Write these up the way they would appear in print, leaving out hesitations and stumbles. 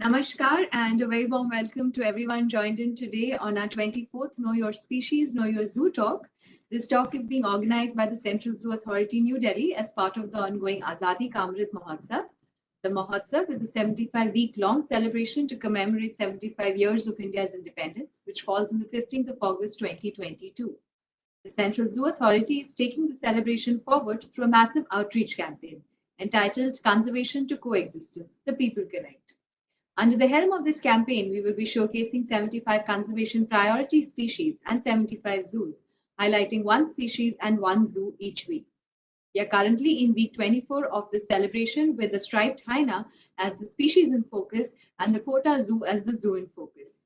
Namaskar and a very warm welcome to everyone joined in today on our 24th Know Your Species, Know Your Zoo talk. This talk is being organized by the Central Zoo Authority, New Delhi, as part of the ongoing Azadi Ka Amrit Mahotsav. The Mahotsav is a 75-week-long celebration to commemorate 75 years of India's independence, which falls on the 15th of August 2022. The Central Zoo Authority is taking the celebration forward through a massive outreach campaign entitled Conservation to Coexistence, The People Connect. Under the helm of this campaign, we will be showcasing 75 conservation priority species and 75 zoos, highlighting one species and one zoo each week. We are currently in week 24 of this celebration with the striped hyena as the species in focus and the Kota Zoo as the zoo in focus.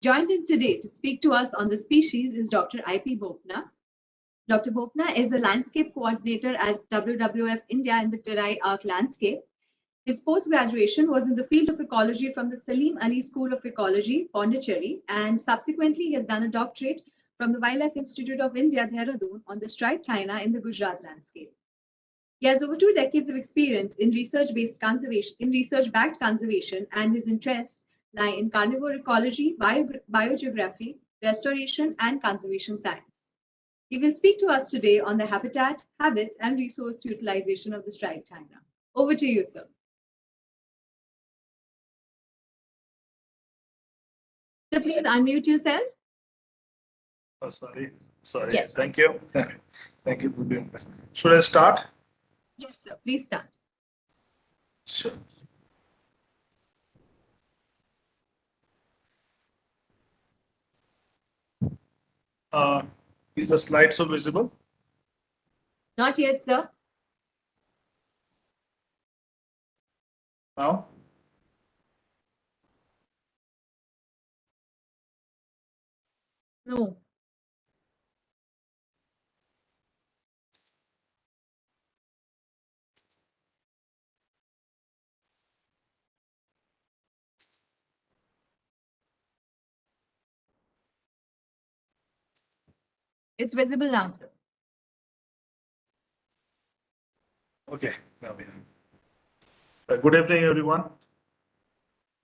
Joined in today to speak to us on the species is Dr. I.P. Bopna. Dr. Bopna is the landscape coordinator at WWF India in the Terai Arc landscape. His post-graduation was in the field of ecology from the Salim Ali School of Ecology, Pondicherry, and subsequently he has done a doctorate from the Wildlife Institute of India, Dehradun, on the striped hyena in the Gujarat landscape. He has over 2 decades of experience in research-backed conservation, and his interests lie in carnivore ecology, biogeography, restoration, and conservation science. He will speak to us today on the habitat, habits, and resource utilization of the striped hyena. Over to you, sir. So please unmute yourself. Oh, sorry. Yes. Thank you. Thank you for doing that. Should I start? Yes, sir. Please start. Sure. Is the slide so visible? Not yet, sir. Now? No. It's visible now, sir. Okay. Now we have. Good evening, everyone.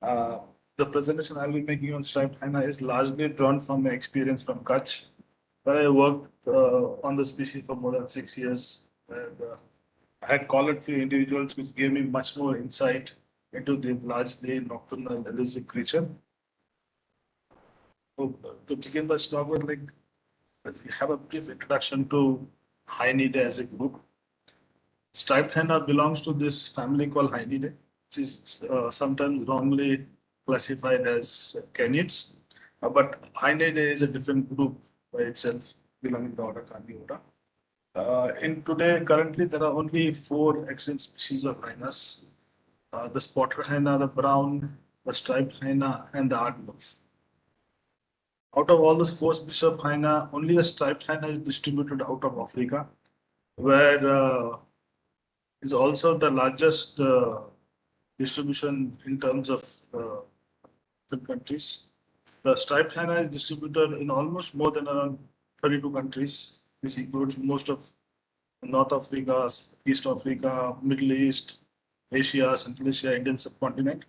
The presentation I'll be making on striped hyena is largely drawn from my experience from Kutch, where I worked on the species for more than 6 years. And, I had collared few individuals which gave me much more insight into the largely nocturnal elusive creature. So, to begin by start with, let's have a brief introduction to Hyenidae as a group. Striped hyena belongs to this family called Hyenidae, which is sometimes wrongly classified as canids. But Hyenidae is a different group by itself, belonging to the order Carnivora. Currently, there are only 4 extant species of hyenas: the spotted hyena, the brown, the striped hyena, and the aardwolf. Out of all those 4 species of hyena, only the striped hyena is distributed out of Africa, where is also the largest distribution in terms of different countries. The striped hyena is distributed in almost more than around 32 countries, which includes most of North Africa, East Africa, Middle East, Asia, Central Asia, Indian subcontinent.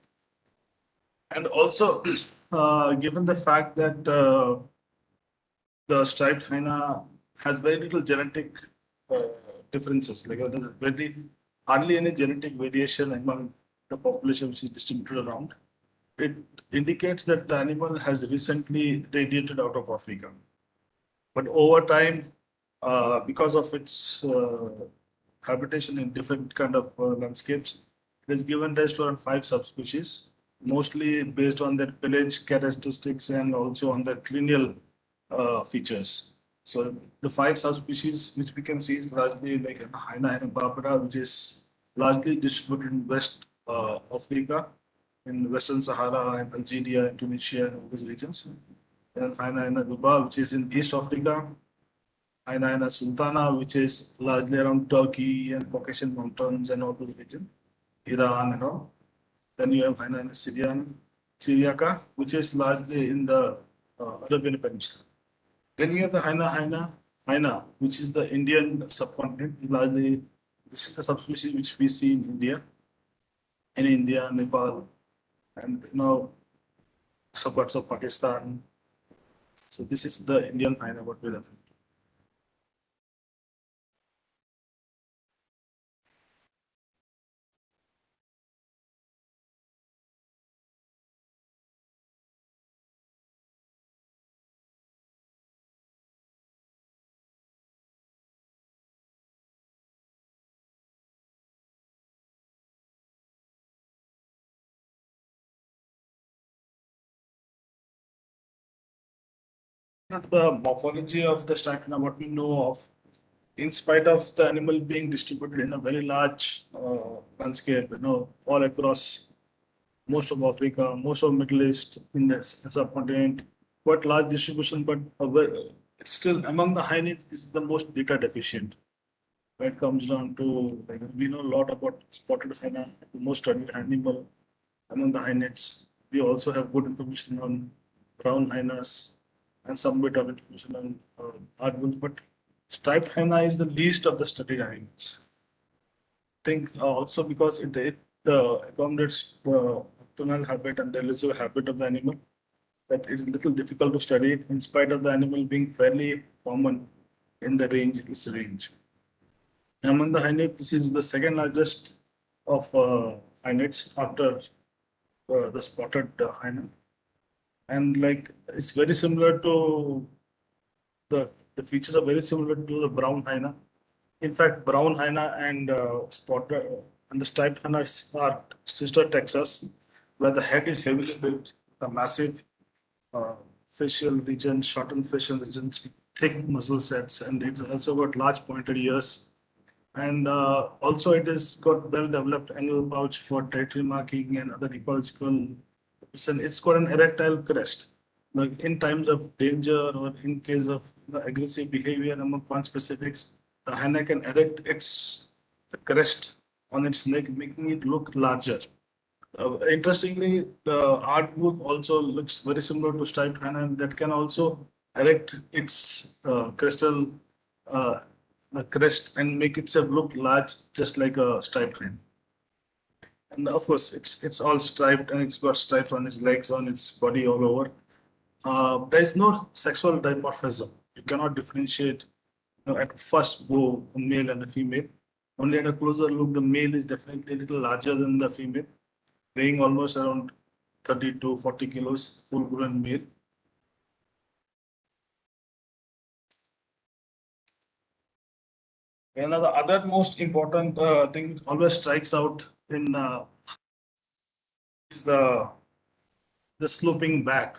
And also, given the fact that the striped hyena has very little genetic differences, there's hardly any genetic variation among the population which is distributed around. It indicates that the animal has recently radiated out of Africa. But over time, because of its habitation in different kind of landscapes, it has given rise to around 5 subspecies, mostly based on their pelage characteristics and also on their clinial features. So the 5 subspecies which we can see is largely like Hyena barbara, which is largely distributed in West Africa, in Western Sahara and Algeria, Tunisia, and all these regions. And Hyena guba, which is in East Africa. Hyena sultana, which is largely around Turkey and Caucasian mountains and all those regions, Iran and all. Then you have Hyena syriaca, which is largely in the Arabian Peninsula. Then you have the Hyena, which is the Indian subcontinent. Largely, this is a subspecies which we see in India, Nepal, and some parts of Pakistan. So this is the Indian hyena what we refer. The morphology of the striped hyena, what we know of, in spite of the animal being distributed in a very large landscape, all across most of Africa, most of Middle East, in the subcontinent, quite large distribution, but it's still among the hyena is the most data deficient. When it comes down to, like, we know a lot about spotted hyena, the most studied animal among the hynets. We also have good information on brown hyenas and some bit of information on hardwoods, but striped hyena is the least of the studied hyenas. I think also because it accommodates the nocturnal habit and the elusive habit of the animal, that it's a little difficult to study it in spite of the animal being fairly common in the range. Among the hynets, this is the second largest of hynets after the spotted hyena, and like it's very similar to the features are very similar to the brown hyena. In fact, brown hyena and spotted and the striped hyena are sister Texas, where the head is heavily built, the massive uh, facial region, shortened facial regions, thick muscle sets, and it's also got large pointed ears. And also, it has got well developed angle pouch for territory marking and other ecological. It's got an erectile crest. Like in times of danger or in case of aggressive behavior among conspecifics, the hyena can erect its the crest on its neck, making it look larger. Interestingly, the artwork also looks very similar to striped hyena that can also erect its crystal uh, crest and make itself look large, just like a striped hyena. And of course, it's all striped and it's got stripes on its legs, on its body, all over. There is no sexual dimorphism. You cannot differentiate at first go a male and a female. Only at a closer look, the male is definitely a little larger than the female, weighing almost around 30 to 40 kilos, full grown male. And the other most important thing always strikes out in is the sloping back,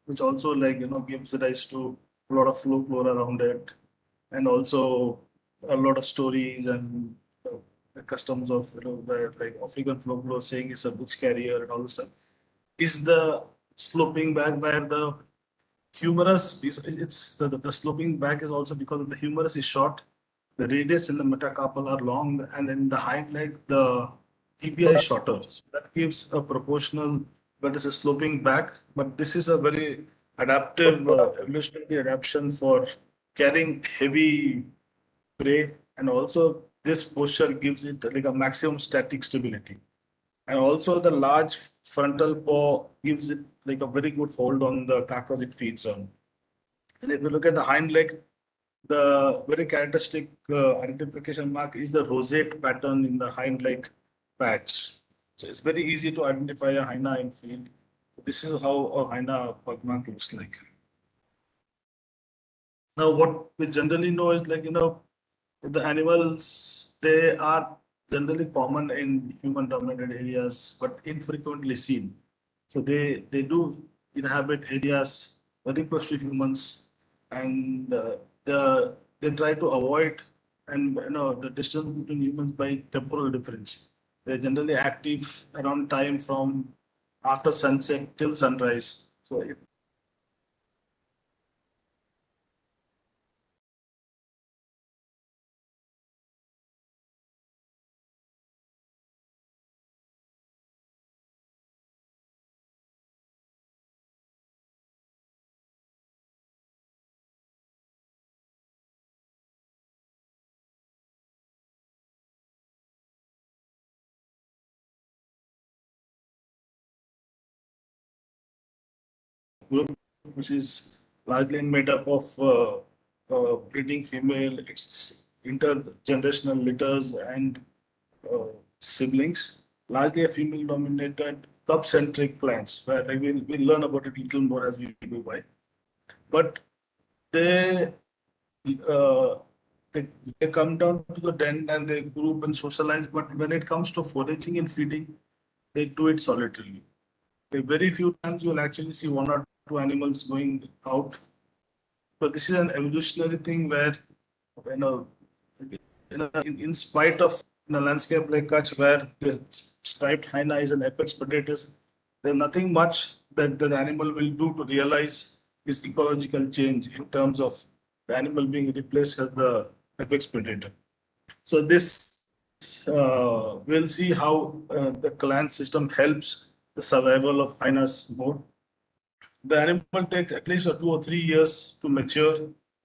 which also gives rise to a lot of folklore around it, and also a lot of stories and the customs of the like African folklore saying it's a witch carrier and all this stuff. Is the sloping back where the humerus is it's the sloping back is also because of the humerus is short, the radius and the metacarpal are long, and in the hind leg the tibia is shorter. So that gives a proportional, but this is sloping back. But this is a very adaptive evolutionary adaptation for carrying heavy prey, and also this posture gives it like a maximum static stability. And also the large frontal paw gives it like a very good hold on the carcass it feeds on. And if you look at the hind leg, the very characteristic identification mark is the rosette pattern in the hind leg patch. So it's very easy to identify a hyena in field. This is how a hyena pug mark looks like. Now, what we generally know is the animals, they are generally common in human dominated areas, but infrequently seen. So they do inhabit areas very close to humans, and they try to avoid and the distance between humans by temporal difference. They're generally active around time from after sunset till sunrise. So group, which is largely made up of breeding female, it's intergenerational litters and uh, siblings, largely a female-dominated cub-centric clans, where we'll learn about it a little more as we go by. But they uh, they, they come down to the den and they group and socialize. But when it comes to foraging and feeding, they do it solitarily. Very few times you will actually see one or two animals going out. But this is an evolutionary thing where, you know, in spite of a landscape like Kutch, where the striped hyena is an apex predator, there's nothing much that the animal will do to realize this ecological change in terms of the animal being replaced as the apex predator. So this we'll see how the clan system helps the survival of hyenas more. The animal takes at least 2 or 3 years to mature.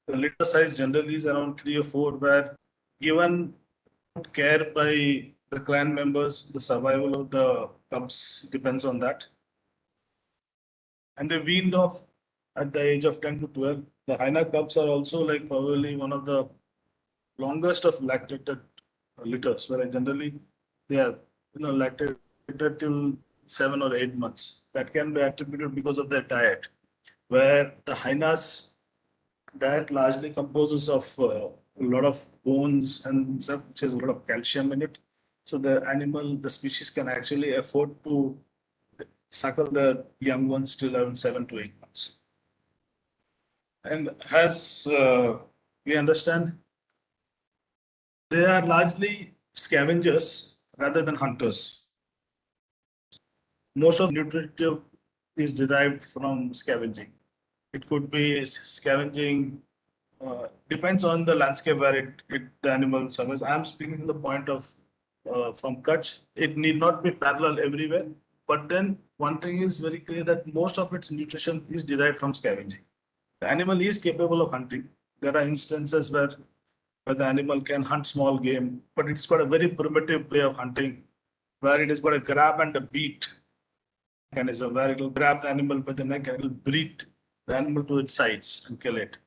The litter size generally is around 3 or 4, where given care by the clan members, the survival of the cubs depends on that. And they weaned off at the age of 10 to 12. The hyena cubs are also like probably one of the longest of lactated litters, where generally they are lactated till 7 or 8 months. That can be attributed because of their diet, where the hyenas diet largely composes of a lot of bones and stuff, which has a lot of calcium in it. So the animal, the species can actually afford to suckle the young ones till around 7 to 8 months. And as we understand, they are largely scavengers rather than hunters. Most of nutritive is derived from scavenging. It could be scavenging, depends on the landscape where the animal survives. I'm speaking from the point of from Kutch. It need not be parallel everywhere, but then one thing is very clear that most of its nutrition is derived from scavenging. The animal is capable of hunting. There are instances where the animal can hunt small game, but it's got a very primitive way of hunting, where it has got a grab and a beat mechanism, where it will grab the animal by the neck and it will beat the animal to its sides and kill it.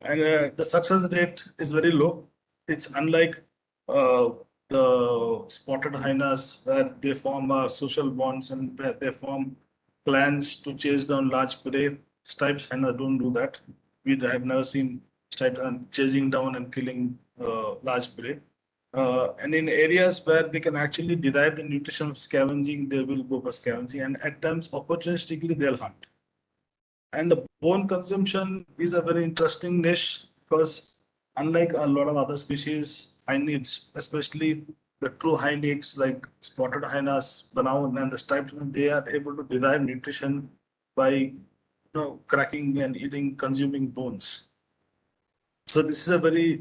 And the success rate is very low. It's unlike the spotted hyenas, where they form social bonds and where they form clans to chase down large prey. Striped hyena don't do that. We have never seen striped hyena chasing down and killing large prey. And in areas where they can actually derive the nutrition of scavenging, they will go for scavenging, and at times opportunistically they'll hunt. And the bone consumption is a very interesting niche, because unlike a lot of other species, hyenids, especially the true hyenids like spotted hyenas, brown and the striped, they are able to derive nutrition by cracking and eating, consuming bones. So this is a very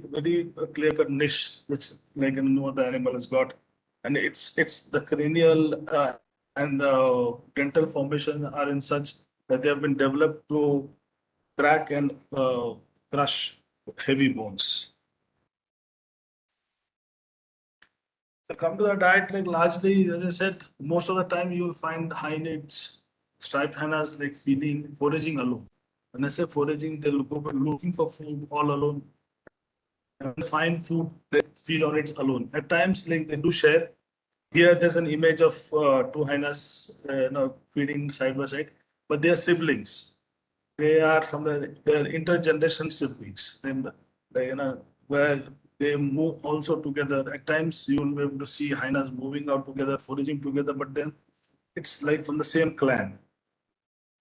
clear-cut niche which no other animal has got, and it's the cranial and the dental formation are in such that they have been developed to crack and crush heavy bones. So come to the diet, like largely, as I said, most of the time you will find hyenids, striped hyenas like feeding, foraging alone. When I say foraging, they'll go looking for food all alone. And find food, they feed on it alone. At times, like they do share. Here, there's an image of two hyenas, feeding side by side, but they are siblings. They are from their intergeneration siblings. Then, where they move also together. At times, you will be able to see hyenas moving out together, foraging together, but then it's like from the same clan.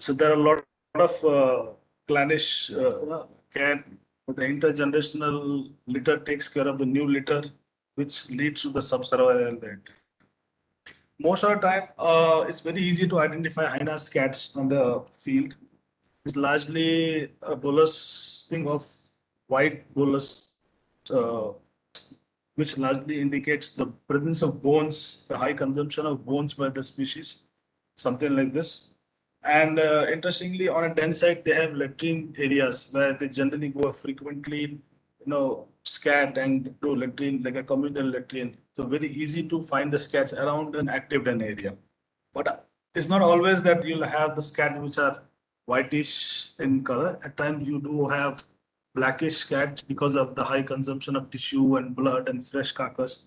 So there are a lot of clannish care. The intergenerational litter takes care of the new litter, which leads to the subsurvival rate. Most of the time, it's very easy to identify hyenas cats on the field. It's largely a bolus thing of white bolus, which largely indicates the presence of bones, the high consumption of bones by the species, something like this. And interestingly, on a den site, they have latrine areas where they generally go frequently, scat and do latrine, like a communal latrine. So very easy to find the scats around an active den area. But it's not always that you'll have the scat which are whitish in color. At times you do have blackish cat because of the high consumption of tissue and blood and fresh carcass.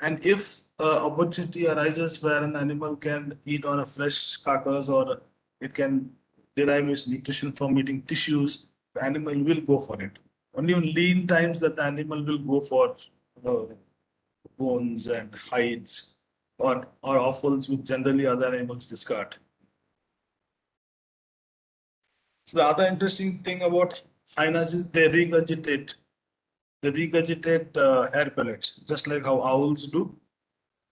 And if opportunity arises where an animal can eat on a fresh carcass or it can derive its nutrition from eating tissues, the animal will go for it. Only on lean times that the animal will go for uh, bones and hides or offals which generally other animals discard. So the other interesting thing about hyenas is they regurgitate. They regurgitate hair pellets, just like how owls do.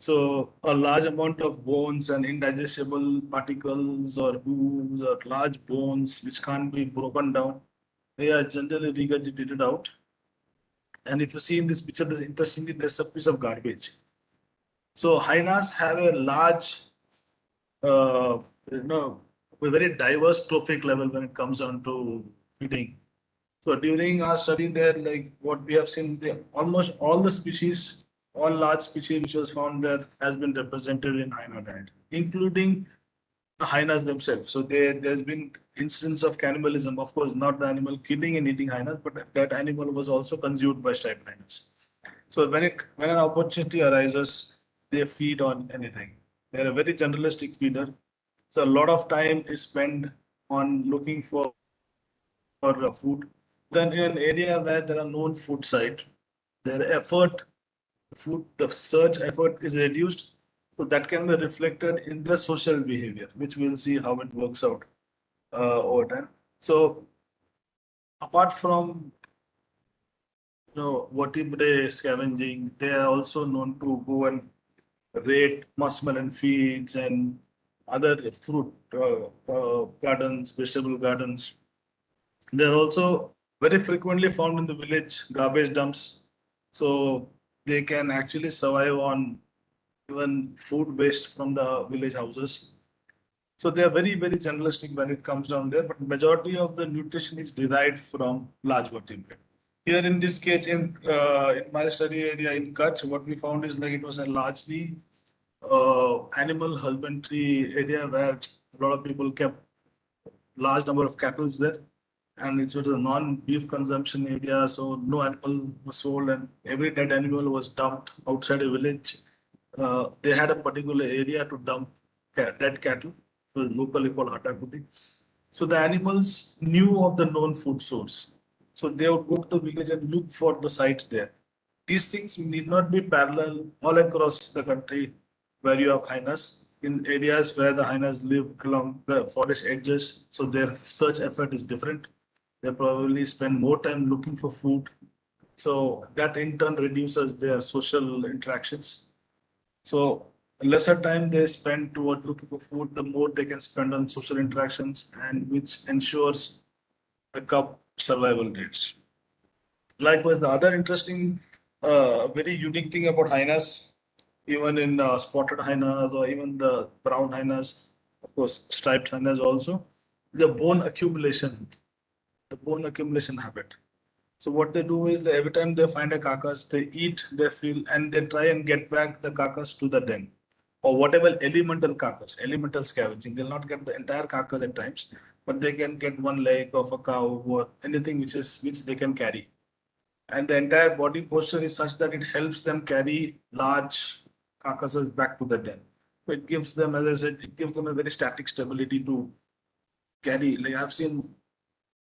So a large amount of bones and indigestible particles or hooves or large bones which can't be broken down, they are generally regurgitated out. And if you see in this picture, there's interestingly there's a piece of garbage. So hyenas have a large, uh, you know, a very diverse trophic level when it comes down to feeding. So during our study there, like what we have seen, almost all the species, all large species which was found there has been represented in hyena diet, including the hyenas themselves. So there's been incidents of cannibalism. Of course, not the animal killing and eating hyenas, but that animal was also consumed by striped hyenas. So when an opportunity arises, they feed on anything. They're a very generalistic feeder. So a lot of time is spent on looking for food. Then in an area where there are known food sites, their effort, the search effort is reduced. So that can be reflected in the social behavior, which we'll see how it works out over time. So apart from vertebrate scavenging, they are also known to go and raid muskmelon fields and other fruit gardens, vegetable gardens. They are also very frequently found in the village garbage dumps. So they can actually survive on even food waste from the village houses. So they are very, very generalistic when it comes down there, but majority of the nutrition is derived from large vertebrate. Here in this case, in my study area in Kutch, what we found is like it was a largely animal husbandry area where a lot of people kept large number of cattle there, and it was a non-beef consumption area, so no animal was sold, and every dead animal was dumped outside a village. They had a particular area to dump dead cattle, locally called Hatakudi. So the animals knew of the known food source. So they would go to the village and look for the sites there. These things need not be parallel all across the country where you have hyenas. In areas where the hyenas live along the forest edges, so their search effort is different. They probably spend more time looking for food. So that in turn reduces their social interactions. So the lesser time they spend towards looking for food, the more they can spend on social interactions, and which ensures the cub survival rates. Likewise, the other interesting, very unique thing about hyenas, even in spotted hyenas or even the brown hyenas, of course, striped hyenas also, the bone accumulation habit. So what they do is that every time they find a carcass, they eat, they feel, and they try and get back the carcass to the den or whatever elemental carcass, elemental scavenging. They'll not get the entire carcass at times, but they can get one leg of a cow or anything which they can carry. And the entire body posture is such that it helps them carry large carcasses back to the den. So it gives them, as I said, it gives them a very static stability to carry. Like I've seen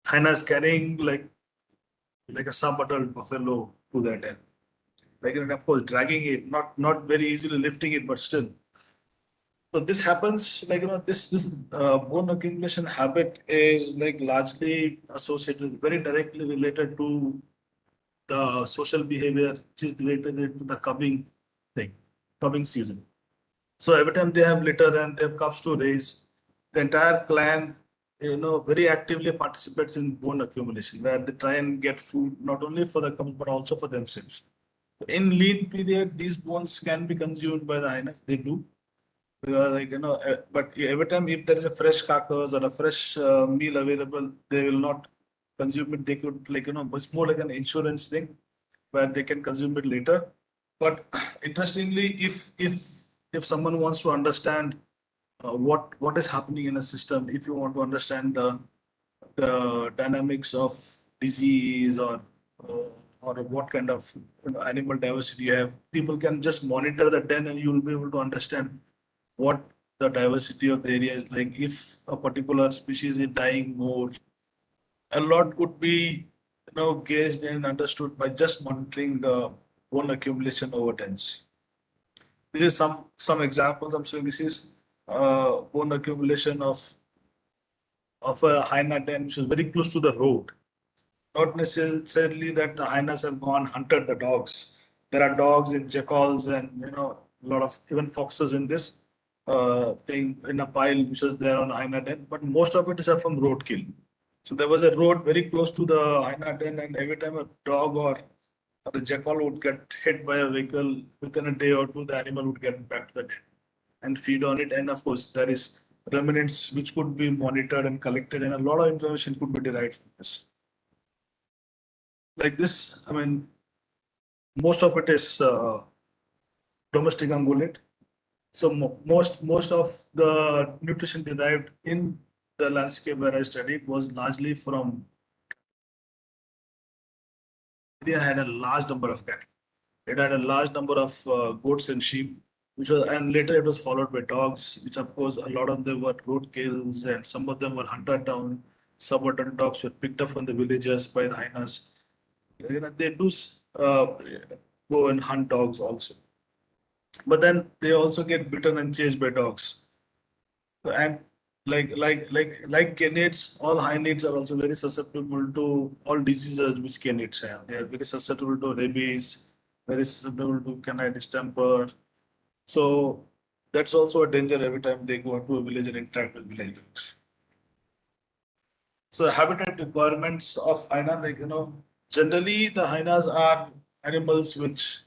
hyenas carrying like a sub-adult buffalo to that end. Like, and of course, dragging it, not very easily lifting it, but still. So this happens, like, this bone accumulation habit is like largely associated, very directly related to the social behavior, which is related to the thing, cubbing season. So every time they have litter and they have cubs to raise, the entire clan, very actively participates in bone accumulation, where they try and get food not only for the cubs but also for themselves. In lean period, these bones can be consumed by the hyenas. They do, but every time if there is a fresh carcass or a fresh meal available, they will not consume it. They could it's more like an insurance thing where they can consume it later. But interestingly, if someone wants to understand what is happening in a system, if you want to understand the the dynamics of disease or what kind of animal diversity you have. People can just monitor the den and you will be able to understand what the diversity of the area is like. If a particular species is dying more, a lot could be gauged and understood by just monitoring the bone accumulation over dens. This is some examples I'm showing. This is bone accumulation of a hyena den which is very close to the road. Not necessarily that the hyenas have gone hunted the dogs. There are dogs and jackals and a lot of even foxes in this thing in a pile which was there on hyena den. But most of it is from roadkill. So there was a road very close to the hyena den, and every time a dog or the jackal would get hit by a vehicle, within a day or two, the animal would get back to the den and feed on it. And of course, there is remnants which could be monitored and collected, and a lot of information could be derived from this. Like this, I mean, most of it is domestic ungulate. So most of the nutrition derived in the landscape where I studied was largely from India. Had a large number of cattle. It had a large number of goats and sheep, and later it was followed by dogs, which of course a lot of them were roadkills and some of them were hunted down. Subaltern dogs were picked up from the villages by the hyenas. They do go and hunt dogs also, but then they also get bitten and chased by dogs. And like canids, all hyenids are also very susceptible to all diseases which canids have. They are very susceptible to rabies, very susceptible to canine distemper. So that's also a danger every time they go into a village and interact with villagers. So the habitat requirements of hyena, generally the hyenas are animals which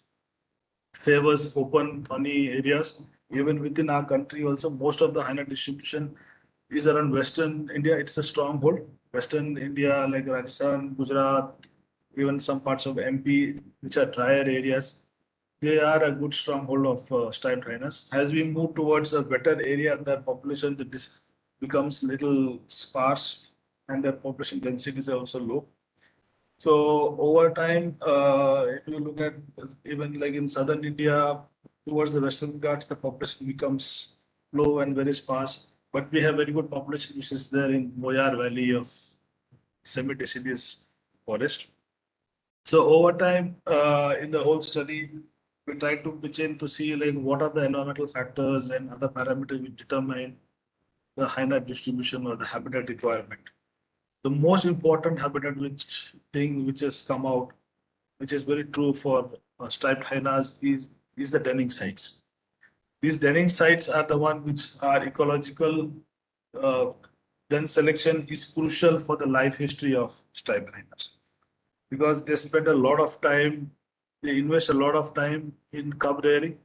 favors open, thorny areas. Even within our country, also most of the hyena distribution is around Western India. It's a stronghold. Western India, like Rajasthan, Gujarat, even some parts of MP, which are drier areas, they are a good stronghold of striped hyenas. As we move towards a better area, their population becomes little sparse, and their population density is also low. So over time, if you look at even like in southern India, towards the Western Ghats, the population becomes low and very sparse. But we have very good population which is there in Moyar Valley of semi-deciduous forest. So over time, in the whole study, we try to pitch in to see like what are the environmental factors and other parameters which determine the hyena distribution or the habitat requirement. The most important habitat which has come out, which is very true for striped hyenas, is the denning sites. These denning sites are the one which are ecological. Den selection is crucial for the life history of striped hyenas because they spend a lot of time, they invest a lot of time in cub rearing,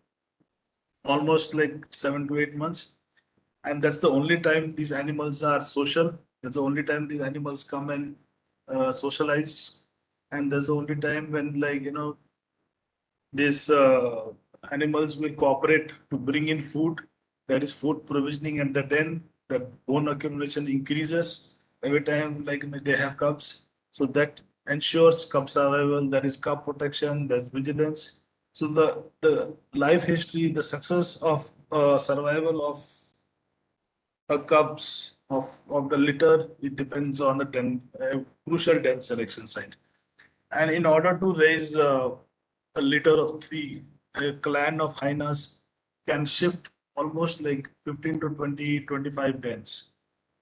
almost like 7 to 8 months, and that's the only time these animals are social. That's the only time these animals come and socialize, and that's the only time when these animals will cooperate to bring in food. There is food provisioning at the den. The bone accumulation increases every time they have cubs. So that ensures cub survival. There is cub protection. There's vigilance. So the life history, the success of survival of cubs of the litter, it depends on the crucial den selection site. And in order to raise a litter of three, a clan of hyenas can shift almost like 15 to 20, 25 dens.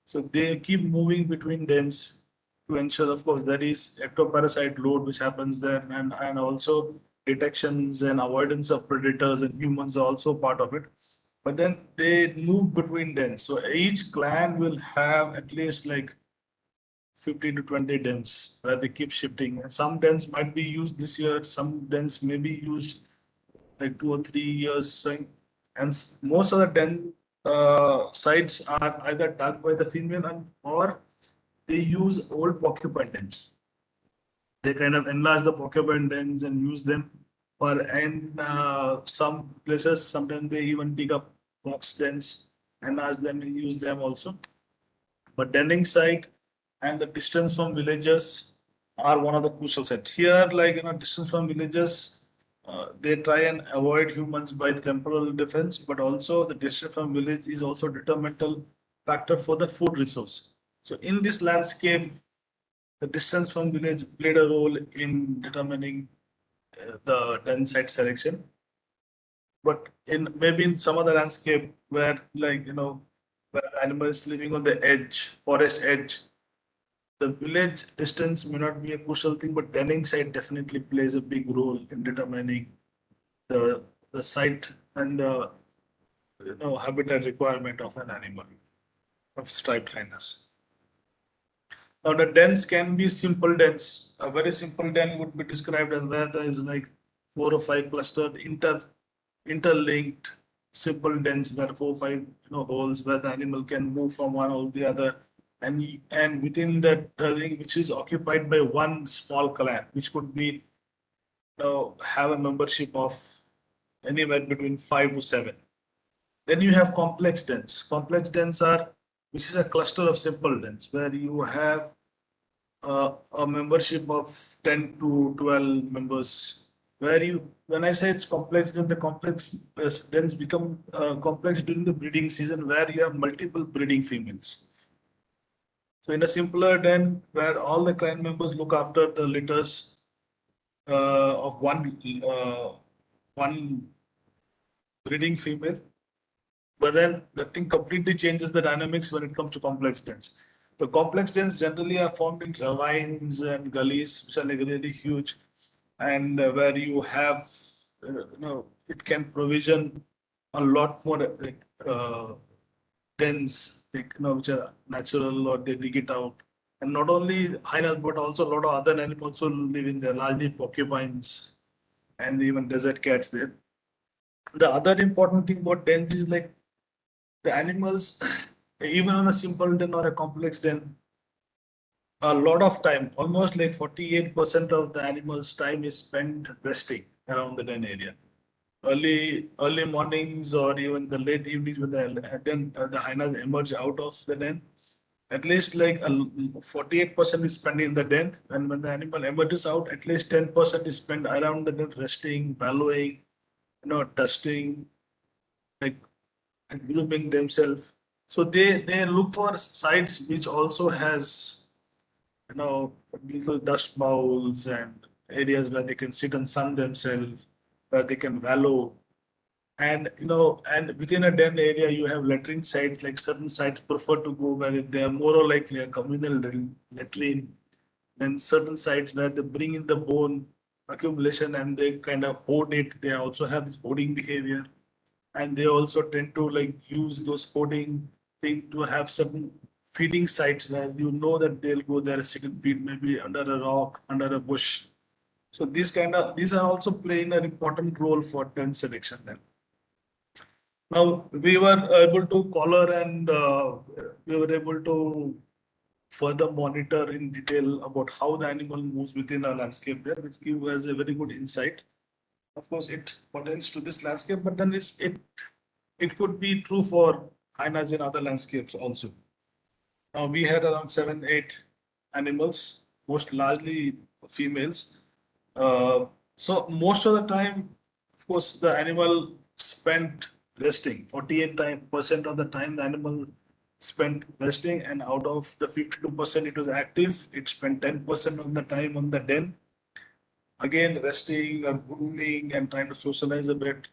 So they keep moving between dens to ensure, of course, there is ectoparasite load which happens there, and also detections and avoidance of predators and humans are also part of it. But then they move between dens. So each clan will have at least like 15 to 20 dens where they keep shifting. And some dens might be used this year, some dens may be used like 2 or 3 years. And most of the den sites are either dug by the female or they use old porcupine dens. They kind of enlarge the porcupine dens and use them. Or in some places, sometimes they even dig up fox dens, enlarge them and use them also. But denning site and the distance from villages are one of the crucial sets. Here, like distance from villages, they try and avoid humans by temporal defense, but also the distance from village is also detrimental factor for the food resource. So in this landscape, the distance from village played a role in determining the den site selection. But in maybe in some other landscape where where animals living on the edge, forest edge, the village distance may not be a crucial thing, but denning site definitely plays a big role in determining the site and the habitat requirement of an animal of striped hyenas. Now the dens can be simple dens. A very simple den would be described as where there is like 4 or 5 clustered interlinked simple dens where 4 or 5 holes where the animal can move from one or the other, and within that ring which is occupied by one small clan, which could be have a membership of anywhere between 5 to 7. Then you have complex dens. Complex dens are which is a cluster of simple dens where you have a membership of 10 to 12 members. Where when I say it's complex, then the complex dens become complex during the breeding season where you have multiple breeding females. So in a simpler den where all the clan members look after the litters of one breeding female, but then the thing completely changes the dynamics when it comes to complex dens. The complex dens generally are formed in ravines and gullies, which are like really huge, and where you have, it can provision a lot more dens, which are natural or they dig it out. And not only hyenas, but also a lot of other animals also live in there, largely porcupines and even desert cats there. The other important thing about dens is like the animals, even on a simple den or a complex den, a lot of time, almost like 48% of the animals' time is spent resting around the den area. Early mornings or even the late evenings when the hyenas emerge out of the den, at least like 48% is spent in the den, and when the animal emerges out, at least 10% is spent around the den resting, bellowing, dusting, like and grooming themselves. So they look for sites which also has little dust bowls and areas where they can sit and sun themselves, where they can wallow. And and within a den area you have latrine sites, like certain sites prefer to go where they are more or likely a communal latrine, and certain sites where they bring in the bone accumulation and they kind of hoard it. They also have this hoarding behavior, and they also tend to like use those hoarding thing to have certain feeding sites where that they'll go there, sit and feed maybe under a rock, under a bush. So these are also playing an important role for tent selection then. Now we were able to color and we were able to further monitor in detail about how the animal moves within a landscape there, which gives us a very good insight. Of course, it pertains to this landscape, but then it could be true for hyenas in other landscapes also. Now we had around 7, 8 animals, most largely females. So most of the time, of course, the animal spent resting. 48% of the time the animal spent resting, and out of the 52% it was active. It spent 10% of the time on the den, again resting or grooming and trying to socialize a bit.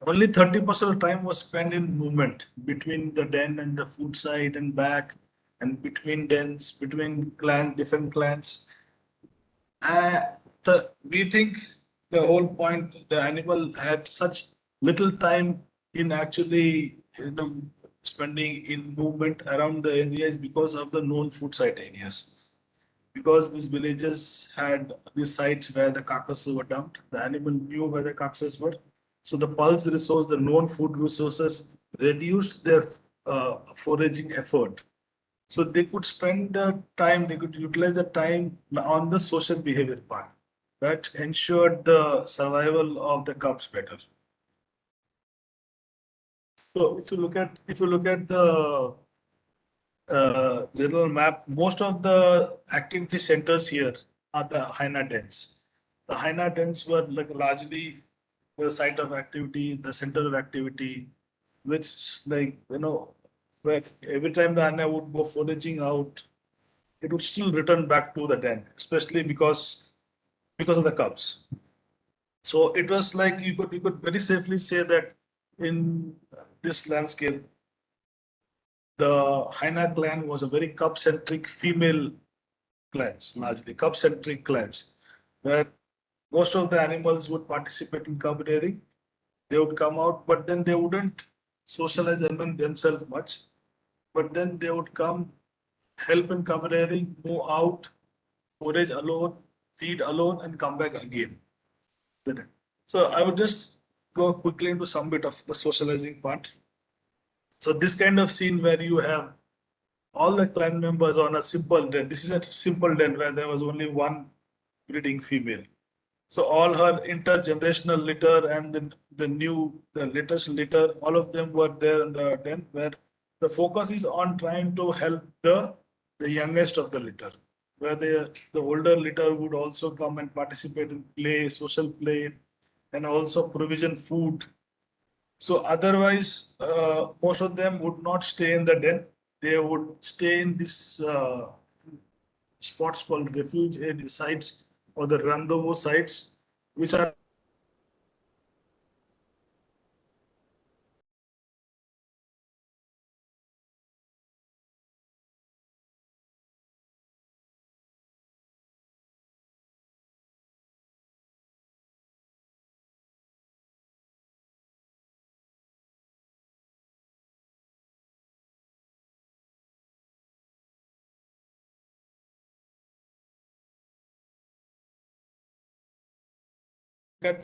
Only 30% of time was spent in movement between the den and the food site and back, and between dens, between clans, different clans. We think the whole point, the animal had such little time in actually spending in movement around the areas because of the known food site areas. Because these villages had these sites where the carcasses were dumped, the animal knew where the carcasses were. So the pulse resource, the known food resources, reduced their foraging effort. So they could spend the time, they could utilize the time on the social behavior part that ensured the survival of the cubs better. So if you look at general map, most of the activity centers here are the hyena dens. The hyena dens were like largely the site of activity, the center of activity, which like where every time the hyena would go foraging out, it would still return back to the den, especially because of the cubs. So it was like you could very safely say that in this landscape, the Hyena clan was a very cub-centric female clans, largely cub-centric clans, where most of the animals would participate in cub rearing. They would come out, but then they wouldn't socialize among themselves much. But then they would come, help in cub rearing, move out, forage alone, feed alone, and come back again. So I would just go quickly into some bit of the socializing part. So this kind of scene where you have all the clan members on a simple den. This is a simple den where there was only one breeding female. So all her intergenerational litter and the latest litter, all of them were there in the den where the focus is on trying to help the youngest of the litter, where the older litter would also come and participate in play, social play, and also provision food. So otherwise, most of them would not stay in the den. They would stay in this spots called refuge area sites or the rendezvous sites, which are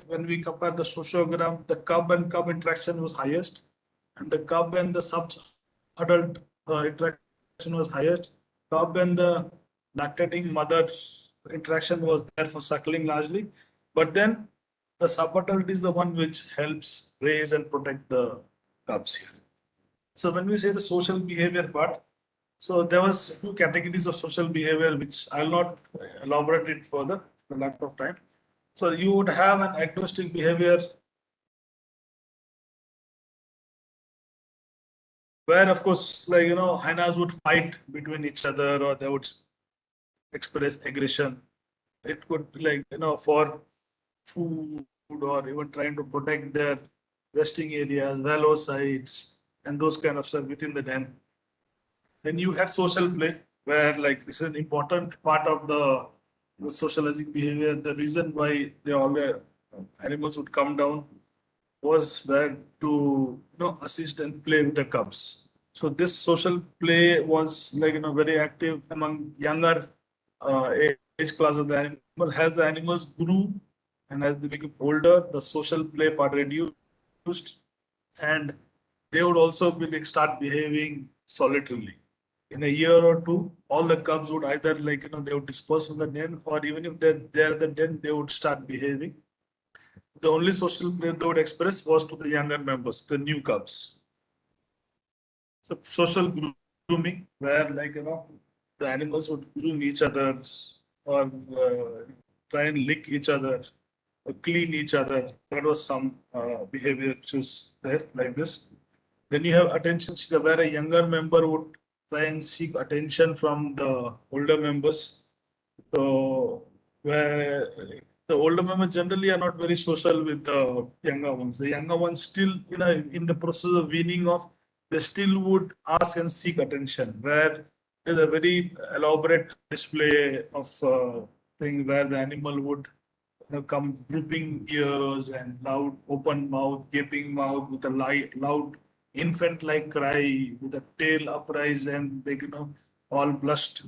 when we compare the sociogram, the cub and cub interaction was highest, and the cub and the sub-adult interaction was highest. Cub and the lactating mother interaction was there for suckling largely, but then the sub-adult is the one which helps raise and protect the cubs here. So when we say the social behavior part, so there was two categories of social behavior which I'll not elaborate it further for lack of time. So you would have an agnostic behavior where, of course, like hyenas would fight between each other or they would express aggression. It could for food or even trying to protect their resting areas, wallow sites, and those kind of stuff within the den. Then you had social play, where like this is an important part of the socializing behavior. The reason why they always animals would come down was where to assist and play with the cubs. So this social play was very active among younger age class of the animal. As the animals grew and as they became older, the social play part reduced, and they would also be start behaving solitarily. In a year or two, all the cubs would either they would disperse from the den, or even if they're the den, they would start behaving. The only social play they would express was to the younger members, the new cubs. So social grooming, where the animals would groom each other or try and lick each other, or clean each other. That was some behavior which was there like this. Then you have attention seeker, where a younger member would try and seek attention from the older members. So where the older members generally are not very social with the younger ones. The younger ones still, in the process of weaning off, they still would ask and seek attention. Where there's a very elaborate display of thing where the animal would come drooping ears and loud open mouth, gaping mouth with a loud infant-like cry with a tail upraised and all blushed.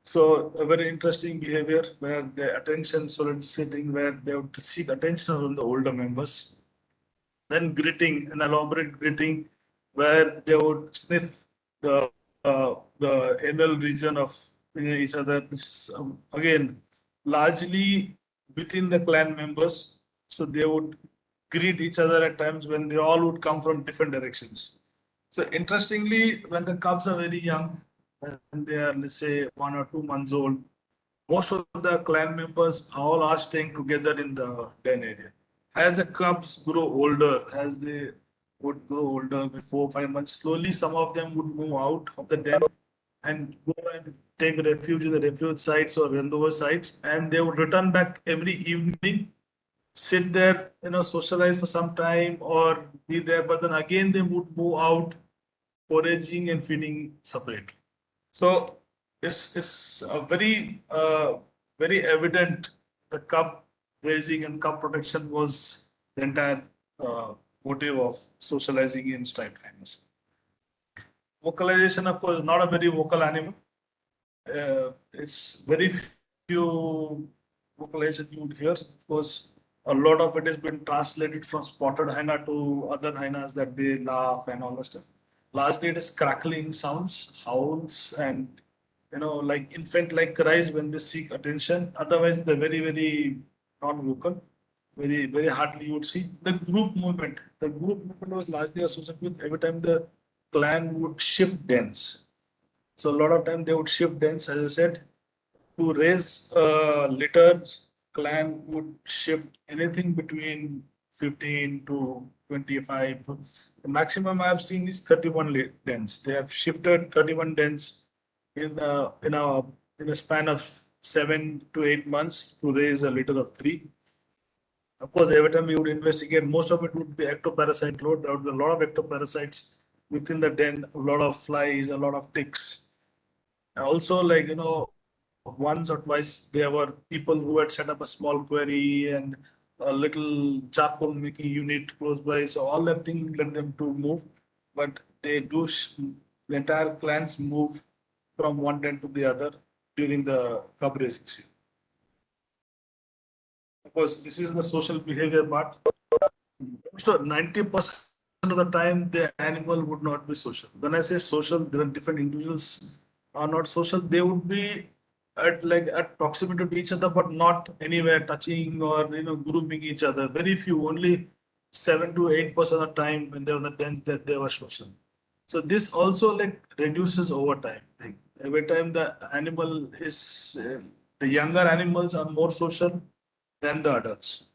So a very interesting behavior where the attention soliciting, where they would seek attention from the older members. Then greeting, an elaborate greeting, where they would sniff the anal region of each other. This is, again largely within the clan members. So they would greet each other at times when they all would come from different directions. So interestingly, when the cubs are very young, when they are, let's say, 1 or 2 months old, most of the clan members all are staying together in the den area. As the cubs grow older, as they would grow older, with 4 or 5 months, slowly some of them would move out of the den and go and take refuge in the refuge sites or rendover sites, and they would return back every evening, sit there, socialize for some time or be there, but then again they would move out, foraging and feeding separately. So it's a very evident the cub raising and cub protection was the entire motive of socializing in striped hyenas. Vocalization, of course, not a very vocal animal. It's very few vocalization you would hear. Of course, a lot of it has been translated from spotted hyena to other hyenas that they laugh and all that stuff. Largely, it is crackling sounds, howls, and like infant-like cries when they seek attention. Otherwise, they're very non-vocal. Very hardly you would see the group movement. The group movement was largely associated with every time the clan would shift dens. So a lot of time they would shift dens, as I said, to raise litters. Clan would shift anything between 15 to 25. The maximum I have seen is 31 dens. They have shifted 31 dens in a span of 7 to 8 months to raise a litter of 3. Of course, every time we would investigate, most of it would be ectoparasite load. There would be a lot of ectoparasites within the den, a lot of flies, a lot of ticks. And also, like, once or twice there were people who had set up a small quarry and a little charcoal making unit close by. So all that thing led them to move. But they do, the entire clans move from one den to the other during the cub raising season. Of course, this is the social behavior part. Most of 90% of the time, the animal would not be social. When I say social, there are different individuals are not social. They would be at proximity to each other, but not anywhere touching or grooming each other. Very few, only 7 to 8% of the time when they were in the dens that they were social. So this also reduces over time. Like, every time the animal is the younger animals are more social than the adults.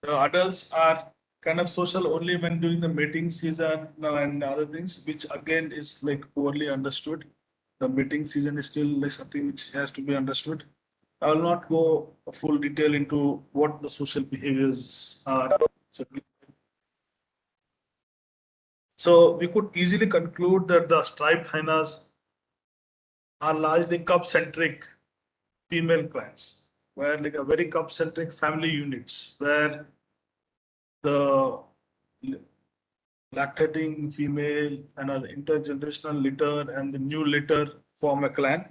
The adults are kind of social only when during the mating season and other things, which again is poorly understood. The mating season is still something which has to be understood. I will not go full detail into what the social behaviors are. So we could easily conclude that the striped hyenas are largely cub-centric female clans, where a very cub-centric family units, where the lactating female and an intergenerational litter and the new litter form a clan.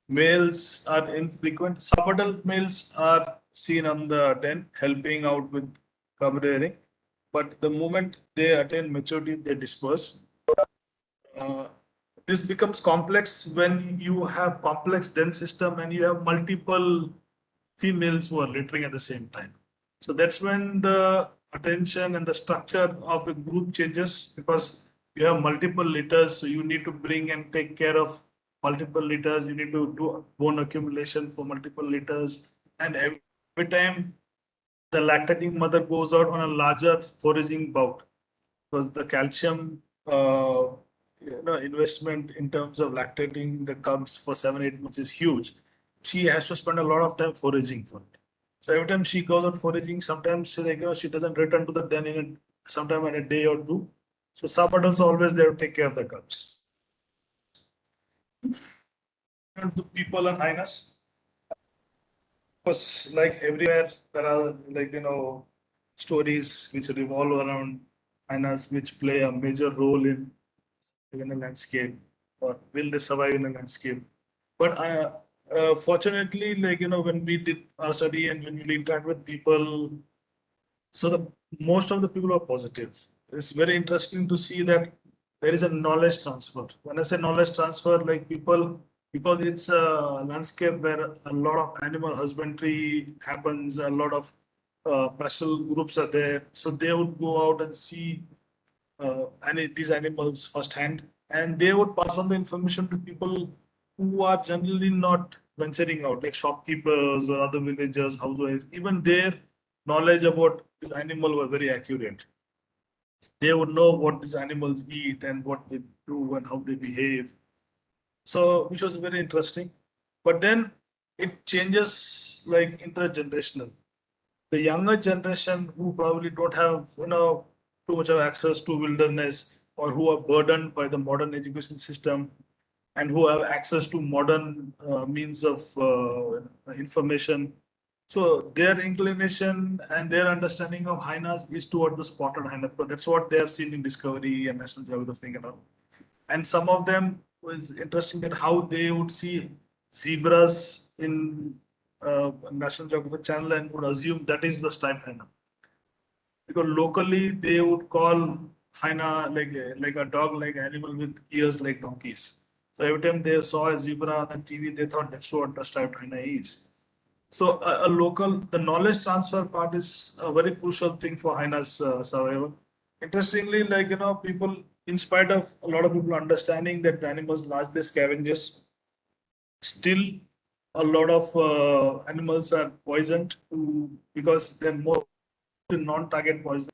Males are infrequent. Subadult males are seen on the den helping out with cub rearing, but the moment they attain maturity, they disperse. This becomes complex when you have complex den system and you have multiple females who are littering at the same time. So that's when the attention and the structure of the group changes, because you have multiple litters. So you need to bring and take care of multiple litters. You need to do bone accumulation for multiple litters. And every time the lactating mother goes out on a larger foraging bout, because the calcium investment in terms of lactating the cubs for 7 8 months is huge. She has to spend a lot of time foraging for it. So every time she goes out foraging, sometimes she doesn't return to the den in sometime in a day or two. So some adults are always there to take care of the cubs. And to people and hyenas, because everywhere there are stories which revolve around hyenas, which play a major role in a landscape, or will they survive in a landscape. But fortunately, when we did our study and when we interact with people, so most of the people are positive. It's very interesting to see that there is a knowledge transfer. When I say knowledge transfer, people, because it's a landscape where a lot of animal husbandry happens, a lot of pastoral groups are there. So they would go out and see these animals firsthand. and they would pass on the information to people who are generally not venturing out, like shopkeepers or other villagers, housewives. Even their knowledge about this animal was very accurate. They would know what these animals eat and what they do and how they behave. So, which was very interesting. But then it changes like intergenerational. The younger generation who probably don't have too much of access to wilderness, or who are burdened by the modern education system, and who have access to modern means of information. So their inclination and their understanding of hyenas is toward the spotted hyena, because that's what they have seen in Discovery and National Geographic and all. And some of them was interesting that how they would see zebras in National Geographic Channel and would assume that is the striped hyena, because locally they would call hyena like a dog-like animal with ears like donkeys. So every time they saw a zebra on TV, they thought that's what a striped hyena is. So a local, the knowledge transfer part is a very crucial thing for hyena's survival. Interestingly, people, in spite of a lot of people understanding that the animals largely scavengers, still a lot of animals are poisoned because they're more non-target poison.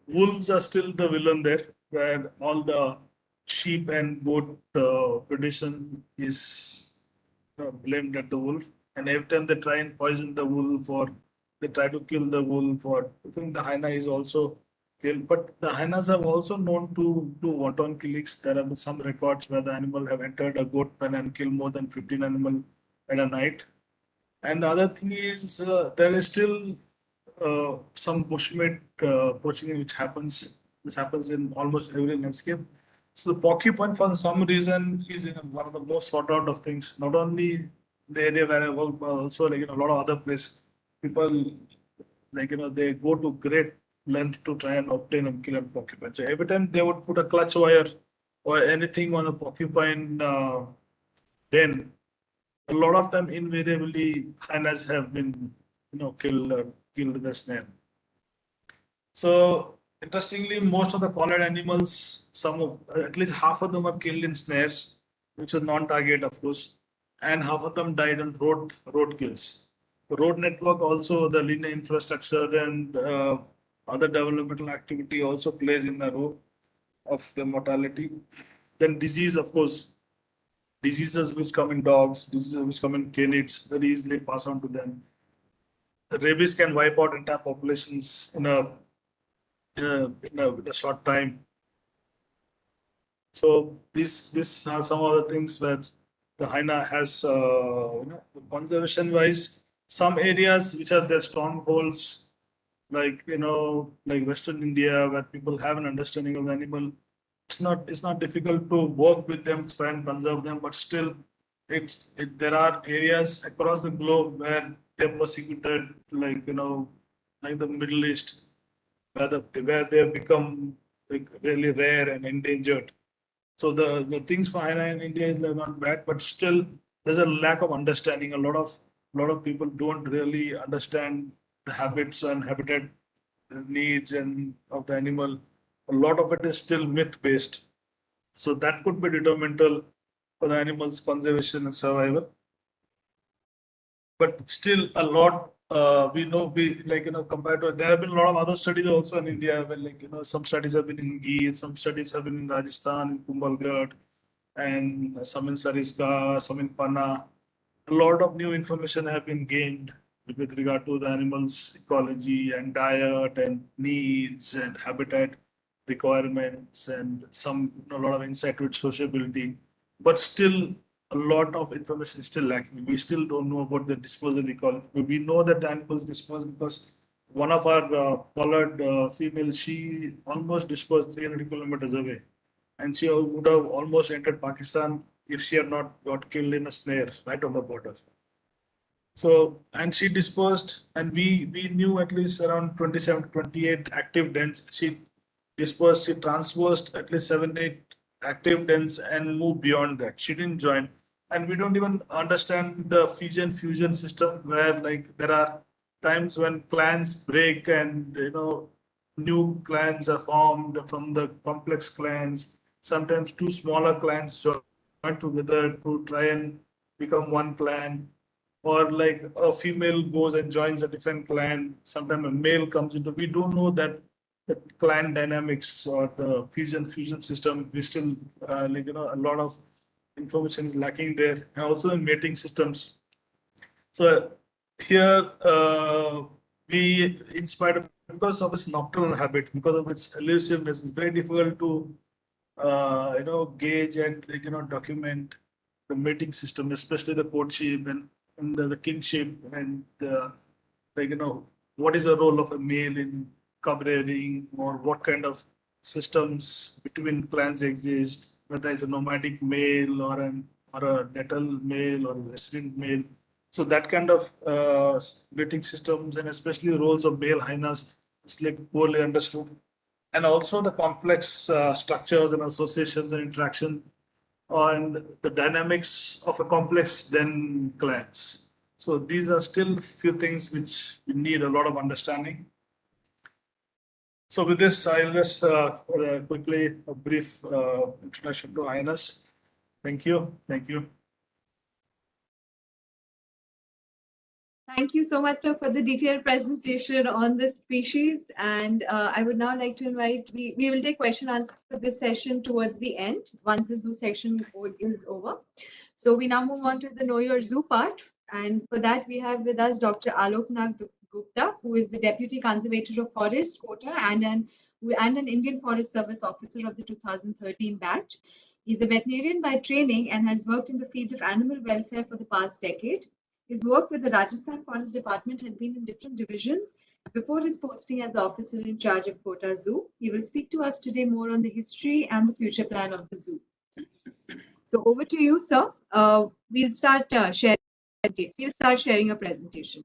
Wolves are still the villain there, where all the sheep and goat predation is blamed at the wolf. And every time they try and poison the wolf, or they try to kill the wolf, or I think the hyena is also killed. But the hyenas have also known to do wanton killings. There have been some records where the animal have entered a goat pen and killed more than 15 animals at a night. And the other thing is there is still some bushmeat poaching which happens in almost every landscape. So the porcupine, for some reason, is one of the most sought out of things. Not only the area where I work, but also a lot of other places. People they go to great length to try and obtain and kill a porcupine. So every time they would put a clutch wire or anything on a porcupine den, a lot of time invariably hyenas have been killed in the snare. So interestingly, most of the collared animals, at least half of them are killed in snares, which are non-target, of course, and half of them died in road kills. The road network, also the linear infrastructure and other developmental activity also plays in the role of the mortality. Then disease, of course, diseases which come in dogs, diseases which come in canids, very easily pass on to them. Rabies can wipe out entire populations in a short time. So these are some of the things where the hyena has conservation wise, some areas which are their strongholds, like Western India, where people have an understanding of the animal. It's not difficult to work with them, try and conserve them, but still there are areas across the globe where they're persecuted, like the Middle East, where they have become like really rare and endangered. So the things for hyena in India is not bad, but still there's a lack of understanding. A lot of people don't really understand the habits and habitat needs and of the animal. A lot of it is still myth based. So that could be detrimental for the animal's conservation and survival. But still a lot we know compared to, there have been a lot of other studies also in India where some studies have been in Gir, some studies have been in Rajasthan, in Kumbhalgarh, and some in Sariska, some in Panna. A lot of new information have been gained with regard to the animal's ecology and diet and needs and habitat requirements, and a lot of insight with sociability. But still a lot of information is still lacking. We still don't know about the dispersal ecology. We know that the animals disperse because one of our collared females, she almost dispersed 300 kilometers away, and she would have almost entered Pakistan if she had not got killed in a snare right on the border. So, and she dispersed, and we knew at least around 27 to 28 active dens. She dispersed, she transversed at least 7, 8 active dens and moved beyond that. She didn't join. And we don't even understand the Fijian fusion system, where there are times when clans break and new clans are formed from the complex clans. sometimes two smaller clans join together to try and become one clan, or like a female goes and joins a different clan. Sometimes a male comes into. We don't know that the clan dynamics or the fusion system. We still a lot of information is lacking there, and also in mating systems. So here we, in spite of because of its nocturnal habit, because of its elusiveness, it's very difficult to gauge and document the mating system, especially the courtship and the kinship and what is the role of a male in cub rearing, or what kind of systems between clans exist, whether it's a nomadic male or a nettle male or a resident male. So that kind of mating systems, and especially the roles of male hyenas, is like poorly understood, and also the complex structures and associations and interaction and the dynamics of a complex den clans. So these are still few things which we need a lot of understanding. So with this, I'll just quickly a brief introduction to hyenas. Thank you. Thank you. Thank you so much, sir, for the detailed presentation on this species. And I would now like to invite, we will take question answers for this session towards the end, once the zoo section is over. So we now move on to the Know Your Zoo part. And for that, we have with us Dr. Alok Nag Gupta, who is the Deputy Conservator of Forest, Kota, and an Indian Forest Service officer of the 2013 batch. He's a veterinarian by training and has worked in the field of animal welfare for the past decade. His work with the Rajasthan Forest Department has been in different divisions before his posting as the officer in charge of Kota Zoo. He will speak to us today more on the history and the future plan of the zoo. So over to you, sir. We'll start sharing. We'll start sharing a presentation.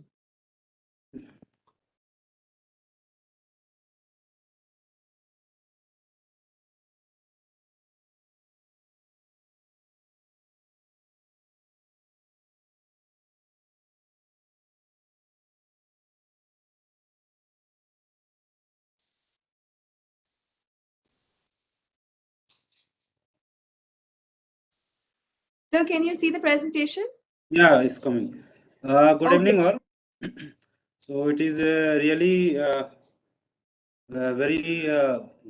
Sir, can you see the presentation? Yeah, it's coming. Good Okay. evening, all. So it is really a very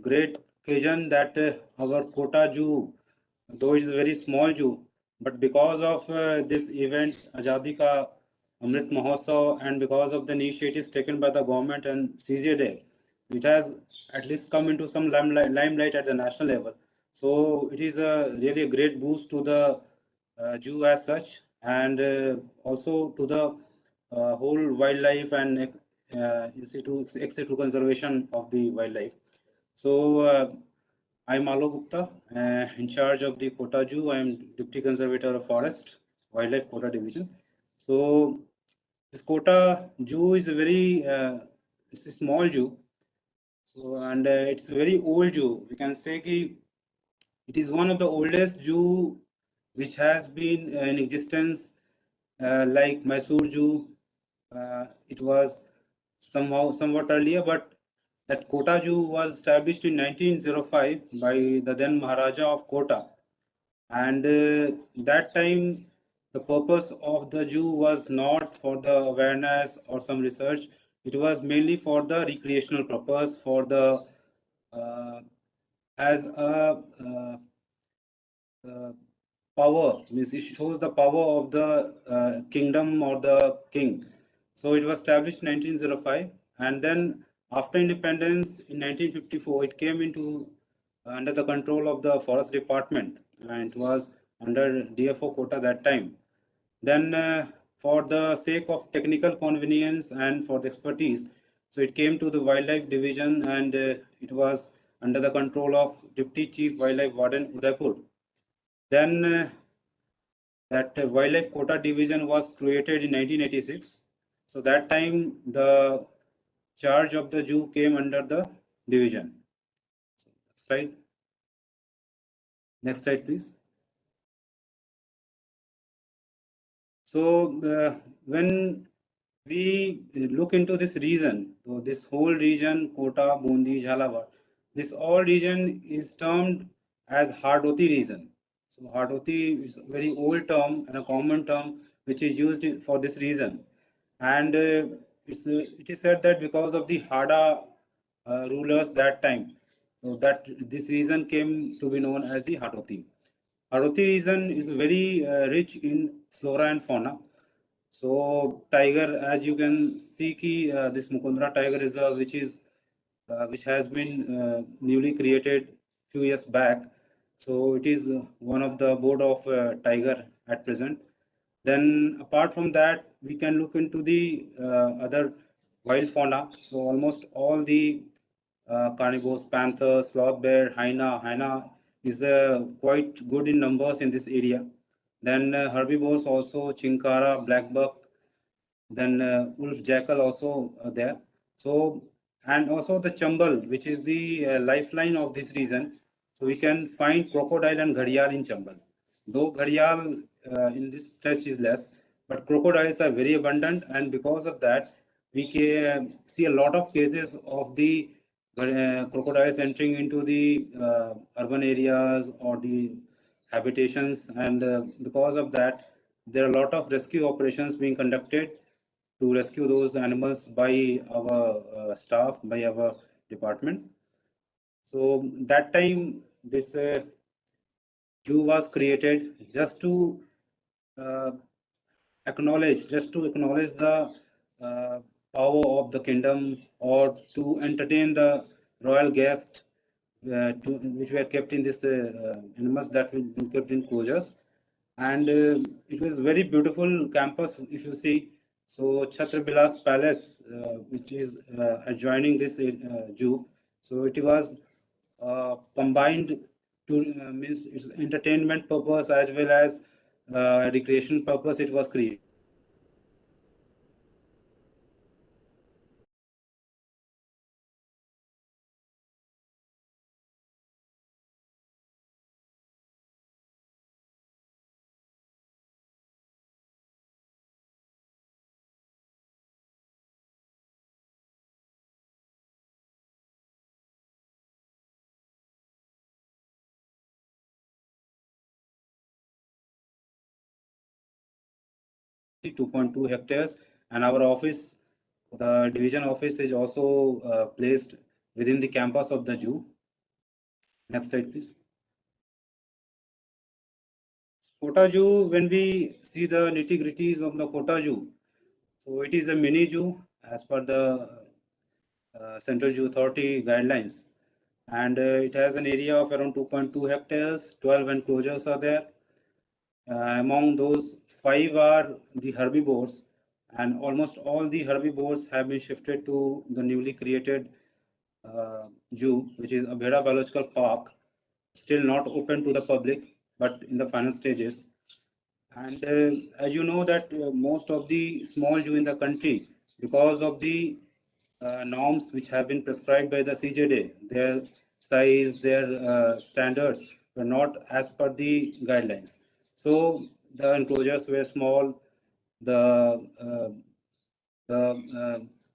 great occasion that our Kota Zoo, though it is a very small zoo, but because of this event, Azadi Ka Amrit Mahotsav, and because of the initiatives taken by the government and CZA, it has at least come into some limelight at the national level. So it is really a great boost to the zoo as such, and also to the whole wildlife and in situ conservation of the wildlife. So I'm Alok Gupta, in charge of the Kota Zoo. I'm Deputy Conservator of Forest, Wildlife Kota Division. So this Kota Zoo is a very it's a small zoo. So and it's a very old zoo. We can say that it is one of the oldest zoo which has been in existence, like Mysore Zoo. It was somewhat earlier, but that Kota Zoo was established in 1905 by the then Maharaja of Kota. And that time, the purpose of the zoo was not for the awareness or some research. It was mainly for the recreational purpose, for the as a power, means it shows the power of the kingdom or the king. So it was established in 1905, and then after independence in 1954, it came into under the control of the forest department, and it was under DFO quota that time. Then for the sake of technical convenience and for the expertise, so it came to the wildlife division, and it was under the control of Deputy Chief Wildlife Warden Udaipur. Then that wildlife quota division was created in 1986. So that time the charge of the zoo came under the division. So, next slide, please. So when we look into this region, so this whole region, Kota, Bundi, Jhalawar, this all region is termed as Hardoti region. So Hardoti is a very old term and a common term which is used for this reason. And it is said that because of the Hada rulers that time, so that this region came to be known as the Hardoti. Hardoti region is very rich in flora and fauna. So tiger, as you can see, this Mukundra Tiger Reserve, which has been newly created few years back. So it is one of the board of tiger at present. Then apart from that, we can look into the other wild fauna. So almost all the carnivores, panther, sloth bear, hyena. Hyena is quite good in numbers in this area. Then herbivores also, chinkara, black buck, then wolf jackal also there. So, and also the chambal, which is the lifeline of this region. So we can find crocodile and gharial in chambal. Though gharial in this stretch is less, but crocodiles are very abundant, and because of that, we can see a lot of cases of the crocodiles entering into the urban areas or the habitations, and because of that, there are a lot of rescue operations being conducted to rescue those animals by our staff, by our department. So that time, this zoo was created uh, just to acknowledge the uh, power of the kingdom, or to entertain the royal guests which were kept in this animals that were been kept in closures. And it was very beautiful campus if you see. So Chhatrabilas Palace, which is adjoining this zoo, so it was combined to means its entertainment purpose as well as recreation purpose. It was created. The 2.2 hectares, and our office, the division office, is also placed within the campus of the zoo. Next slide, please. Kota Zoo, when we see the nitty-gritties of the Kota Zoo, so it is a mini zoo as per the Central Zoo Authority guidelines, and it has an area of around 2.2 hectares, 12 enclosures are there. Among those, 5 are the herbivores, and almost all the herbivores have been shifted to the newly created zoo, which is Abheda Biological Park, still not open to the public, but in the final stages. And as you know that most of the small zoo in the country, because of the norms which have been prescribed by the CJD, their size, their standards were not as per the guidelines. So the enclosures were small, the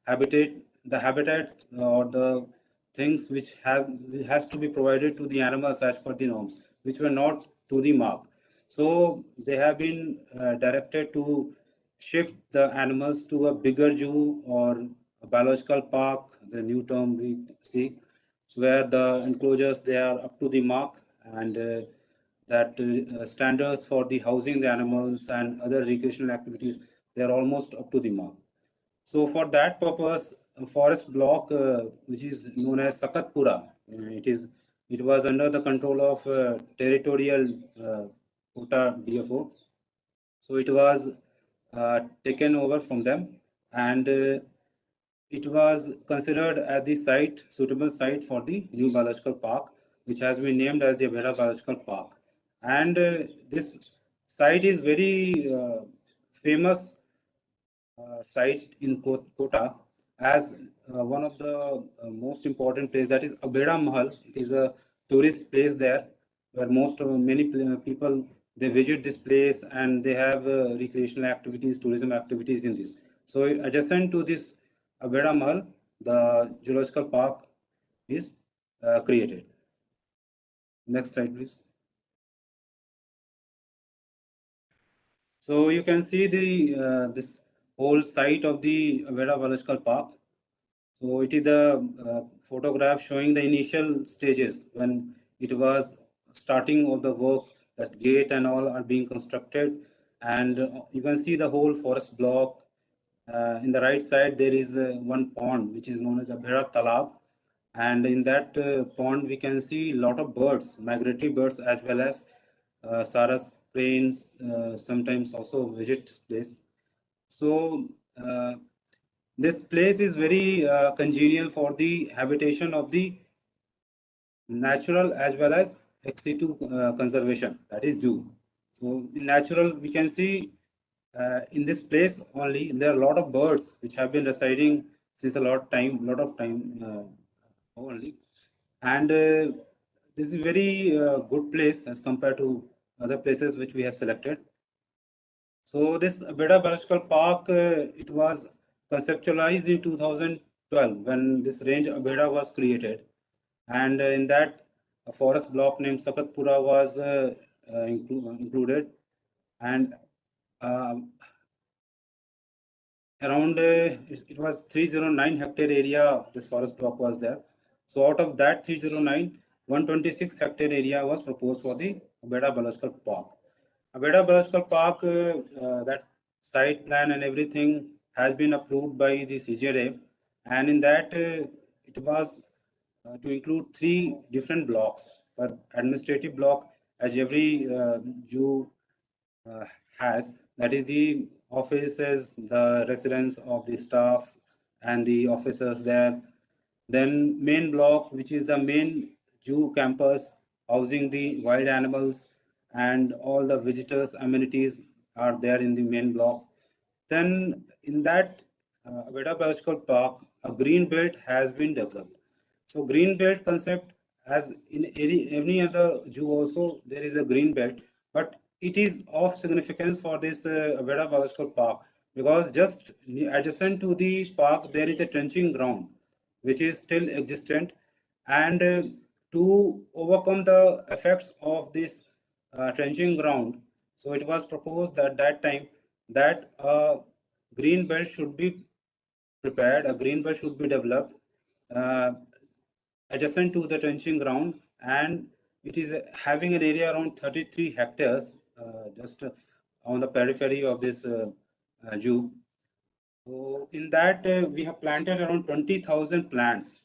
habitat, the habitat or the things which has to be provided to the animals as per the norms, which were not to the mark. So they have been directed to shift the animals to a bigger zoo or a biological park, the new term we see, so where the enclosures they are up to the mark, and that standards for the housing the animals and other recreational activities, they are almost up to the mark. So for that purpose, a forest block, which is known as Sakatpura, it was under the control of territorial Kota DFO. So it was taken over from them, and it was considered as the suitable site for the new biological park, which has been named as the Abheda Biological Park. And this site is very famous site in Kota as one of the most important place, that is Abheda Mahal. It is a tourist place there where many people they visit this place, and they have recreational activities, tourism activities in this. So adjacent to this Abheda Mahal, the zoological park is created. Next slide, please. So you can see the this whole site of the Aveda Biological Park. So it is the photograph showing the initial stages when it was starting of the work, that gate and all are being constructed, and you can see the whole forest block. In the right side there is one pond which is known as Abhira Talab, and in that pond we can see a lot of birds, migratory birds, as well as saras, cranes, sometimes also visit this place. So this place is very congenial for the habitation of the natural as well as ex situ conservation, that is zoo. So in natural we can see in this place only there are a lot of birds which have been residing since a lot of time only, and this is very good place as compared to other places which we have selected. So this Beda Biological Park, it was conceptualized in 2012 when this range Beda was created, and in that a forest block named Sakatpura was included, and uh, around it was 309 hectare area this forest block was there. So out of that 309, 126 hectare area was proposed for the Beda Biological Park. Aveda Biological Park, that site plan and everything has been approved by the CJRA, and in that it was to include 3 different blocks. Per administrative block, as every zoo uh, has, that is the offices, the residence of the staff and the officers there. Then main block, which is the main zoo campus, housing the wild animals and all the visitors amenities are there in the main block. Then in that Aveda Biological Park, a green belt has been developed. So green belt concept, as in any other zoo also there is a green belt, but it is of significance for this Aveda Biological Park because just adjacent to the park there is a trenching ground which is still existent, and to overcome the effects of this trenching ground, so it was proposed at that time that a green belt should be prepared, a green belt should be developed uh, adjacent to the trenching ground, and it is having an area around 33 hectares just on the periphery of this zoo. So in that we have planted around 20,000 plants,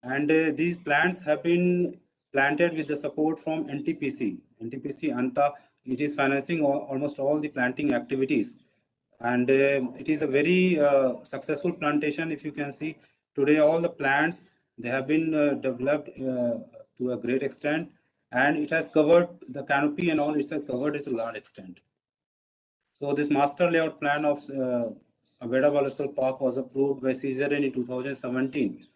and these plants have been planted with the support from NTPC. NTPC Anta, it is financing almost all the planting activities, and it is a very successful plantation. If you can see today, all the plants they have been developed to a great extent, and it has covered the canopy and all. It's covered to a large extent. So this master layout plan of Aveda Biological Park was approved by CZN in 2017.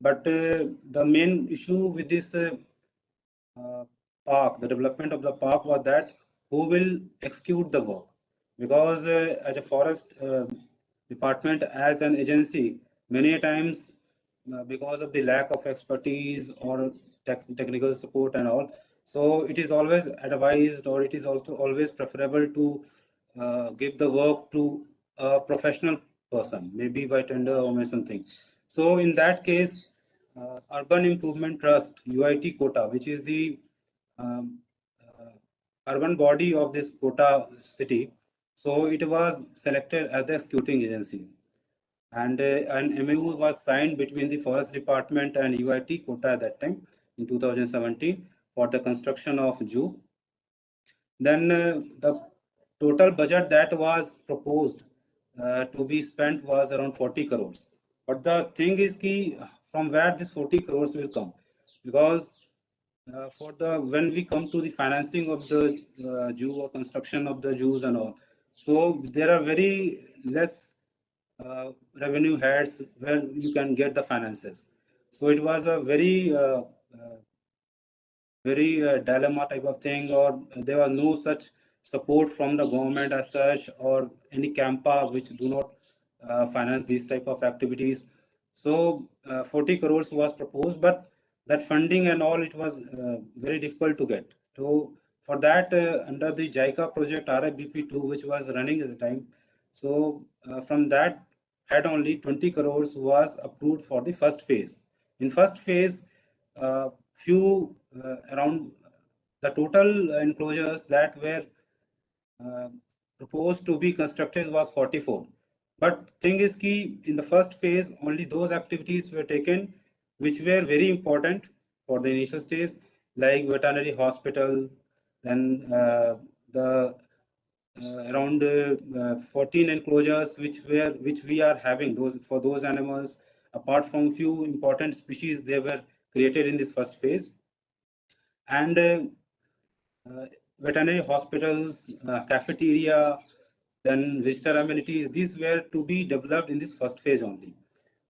But the main issue with this park, the development of the park, was that who will execute the work? Because as a forest department, as an agency, many times because of the lack of expertise or technical support and all, so it is always advised, or it is also always preferable to give the work to a professional person, maybe by tender or something. So in that case, Urban Improvement Trust, UIT Kota, which is the um, urban body of this Kota city, so it was selected as the executing agency, and an MOU was signed between the Forest Department and UIT Kota at that time in 2017 for the construction of zoo. Then the total budget that was proposed to be spent was around 40 crores. But the thing is ki, from where this 40 crores will come? Because for the when we come to the financing of the zoo or construction of the zoos and all, so there are very less revenue heads where you can get the finances. So it was a very dilemma type of thing, or there was no such support from the government as such, or any campa which do not finance these type of activities. So 40 crores was proposed, but that funding and all, it was very difficult to get. So for that, under the JICA project RFBP2, which was running at the time, so from that had only 20 crores was approved for the first phase. In first phase, around the total enclosures that were proposed to be constructed was 44. But thing is key, in the first phase, only those activities were taken which were very important for the initial stage, like veterinary hospital, then the around 14 enclosures which we are having those for those animals. Apart from few important species, they were created in this first phase, and veterinary hospitals, cafeteria, then visitor amenities, these were to be developed in this first phase only.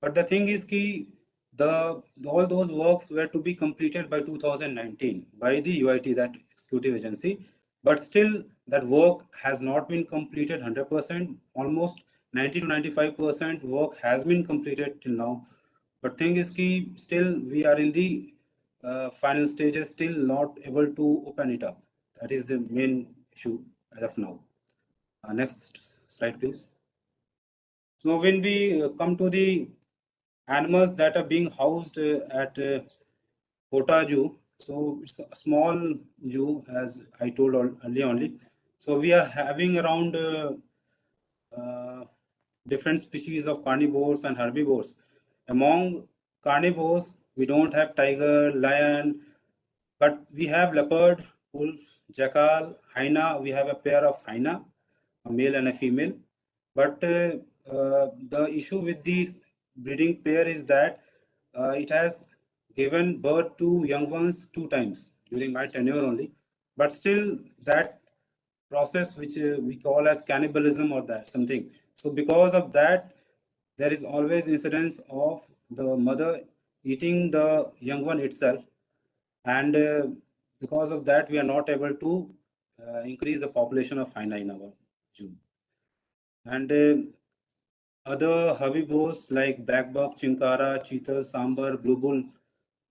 But the thing is key, all those works were to be completed by 2019 by the UIT, that executive agency. But still, that work has not been completed 100%. Almost 90 to 95% work has been completed till now. But thing is key, still we are in the final stages, still not able to open it up. That is the main issue as of now. Next slide, please. So when we come to the animals that are being housed at Kota Zoo, so it's a small zoo, as I told earlier only. So we are having around different species of carnivores and herbivores. Among carnivores, we don't have tiger, lion, but we have leopard, wolf, jackal, hyena. We have a pair of hyena, a male and a female. But the issue with this breeding pair is that it has given birth to young ones 2 times during my tenure only. But still, that process which we call as cannibalism or that something. So because of that, there is always incidence of the mother eating the young one itself, and because of that, we are not able to increase the population of hyena in our zoo. And other herbivores like black buck, chinkara, cheetal, sambar, blue bull,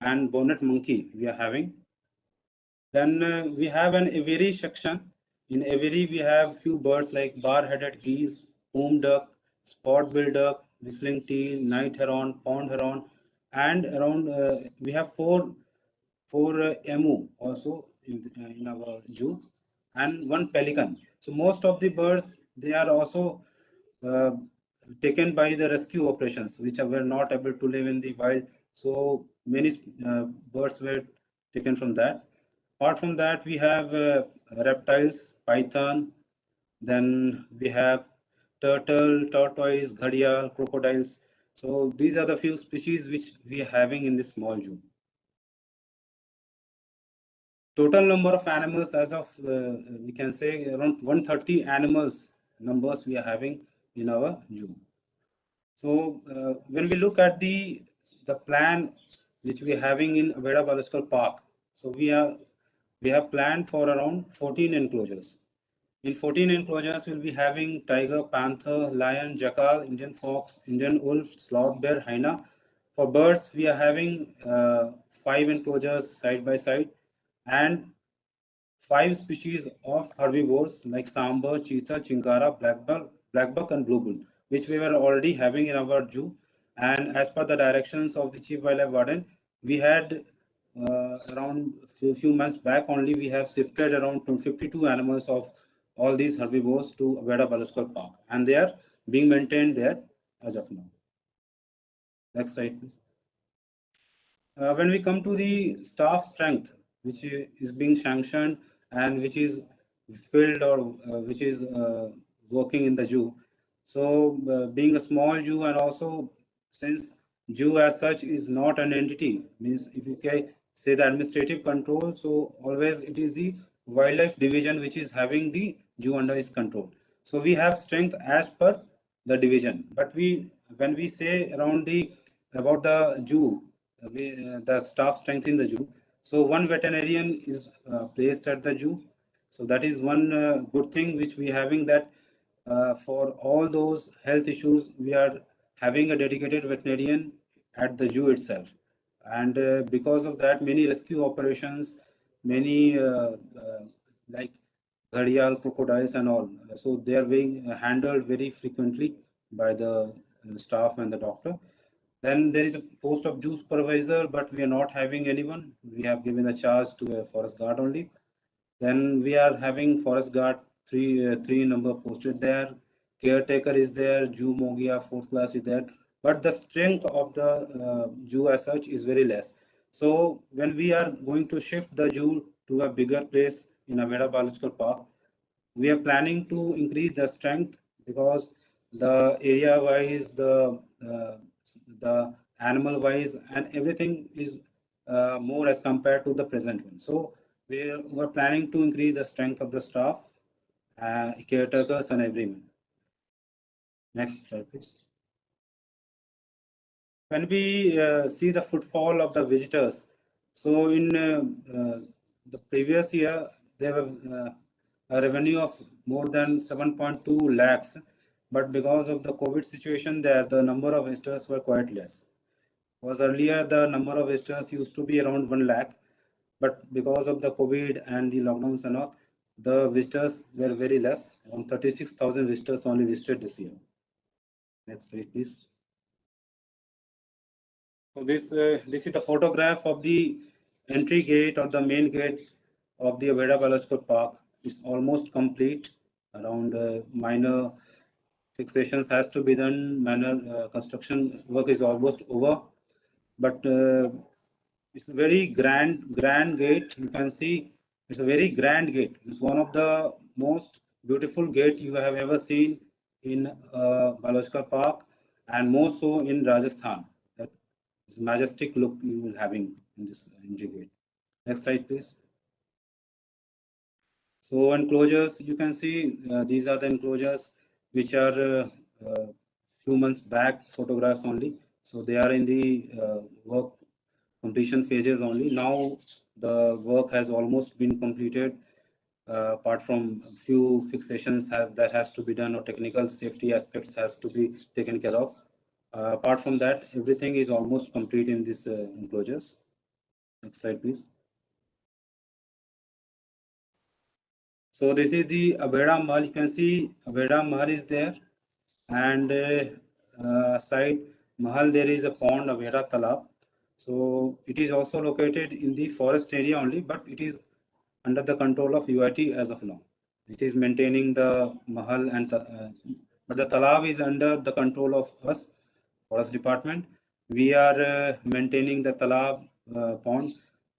and bonnet monkey we are having. Then we have an aviary section. In aviary, we have few birds like bar-headed geese, poom duck, spot-billed duck, whistling teal, night heron, pond heron, and around we have four emu also in our zoo, and 1 pelican. So most of the birds, they are also uh, taken by the rescue operations, which were not able to live in the wild. So many birds were taken from that. Apart from that, we have reptiles, python, then we have turtle, tortoise, gharial, crocodiles. So these are the few species which we are having in this small zoo. Total number of animals as of we can say around 130 animals numbers we are having in our zoo. So when we look at the plan which we are having in Aveda Biological Park, so we have planned for around 14 enclosures. In 14 enclosures, we'll be having tiger, panther, lion, jackal, Indian fox, Indian wolf, sloth bear, hyena. For birds, we are having 5 enclosures side by side, and 5 species of herbivores like sambar, cheetah, chinkara, black buck, and blue bull, which we were already having in our zoo. And as per the directions of the Chief Wildlife Warden, we had around few months back only, we have shifted around 52 animals of all these herbivores to Aveda Biological Park, and they are being maintained there as of now. Next slide, please. When we come to the staff strength, which is being sanctioned and which is filled or which is working in the zoo. So being a small zoo, and also since zoo as such is not an entity, means if you can say the administrative control, so always it is the wildlife division which is having the zoo under its control. So we have strength as per the division, but when we say about the zoo, the staff strength in the zoo. So 1 veterinarian is placed at the zoo. So that is one good thing which we having, that for all those health issues, we are having a dedicated veterinarian at the zoo itself. and because of that, many rescue operations, many like gharial crocodiles and all, so they are being handled very frequently by the staff and the doctor. Then there is a post of zoo supervisor, but we are not having anyone. We have given a charge to a forest guard only. Then we are having forest guard three number posted there. Caretaker is there. Jew Mogia fourth class is there. But the strength of the Jew as such is very less. So when we are going to shift the Jew to a bigger place in Aveda Biological Park, we are planning to increase the strength because the area wise, the animal wise, and everything is more as compared to the present one. So we're planning to increase the strength of the staff, caretakers, and everyone. Next slide, please. When we see the footfall of the visitors, so in the previous year, there were a revenue of more than 7.2 lakhs, but because of the COVID situation, there the number of visitors were quite less. Was earlier the number of visitors used to be around 1 lakh, but because of the COVID and the lockdowns and all, the visitors were very less. Around 36,000 visitors only visited this year. Next slide, please. So this is the photograph of the entry gate or the main gate of the Aveda Biological Park. It's almost complete. Around minor fixations has to be done. Minor construction work is almost over, but it's a very grand gate. You can see it's a very grand gate. It's one of the most beautiful gate you have ever seen in biological park, and more so in Rajasthan. That is majestic look you will having in this entry gate. Next slide, please. So enclosures, you can see these are the enclosures which are few months back photographs only. So they are in the work completion phases only. Now the work has almost been completed. Apart from a few fixations that has to be done, or technical safety aspects has to be taken care of. Apart from that, everything is almost complete in these enclosures. Next slide, please. So this is the Aveda Mahal. You can see Aveda Mahal is there, and side Mahal there is a pond, Aveda Talab. So it is also located in the forest area only, but it is under the control of UIT as of now. It is maintaining the Mahal, and but the Talab is under the control of us, forest department. We are maintaining the Talab pond,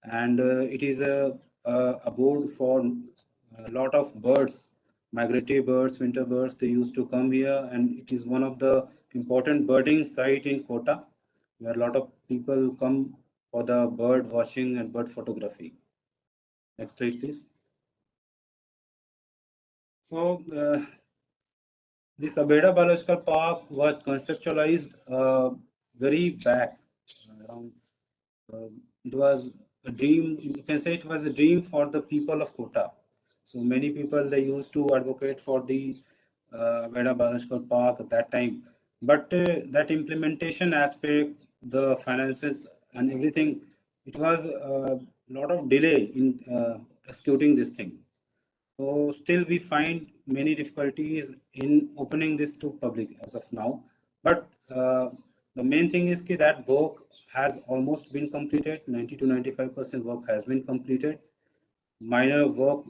and it is a abode for a lot of birds, migratory birds, winter birds. They used to come here, and it is one of the important birding site in Kota, where a lot of people come for the bird watching and bird photography. Next slide, please. So this Abeda Biological Park was conceptualized very back. Around, it was a dream. You can say it was a dream for the people of Kota. So many people, they used to advocate for the Abeda Biological Park at that time. But that implementation aspect, the finances and everything, it was a lot of delay in executing this thing. So still we find many difficulties in opening this to public as of now. But the main thing is that work has almost been completed. 90 to 95% work has been completed. Minor work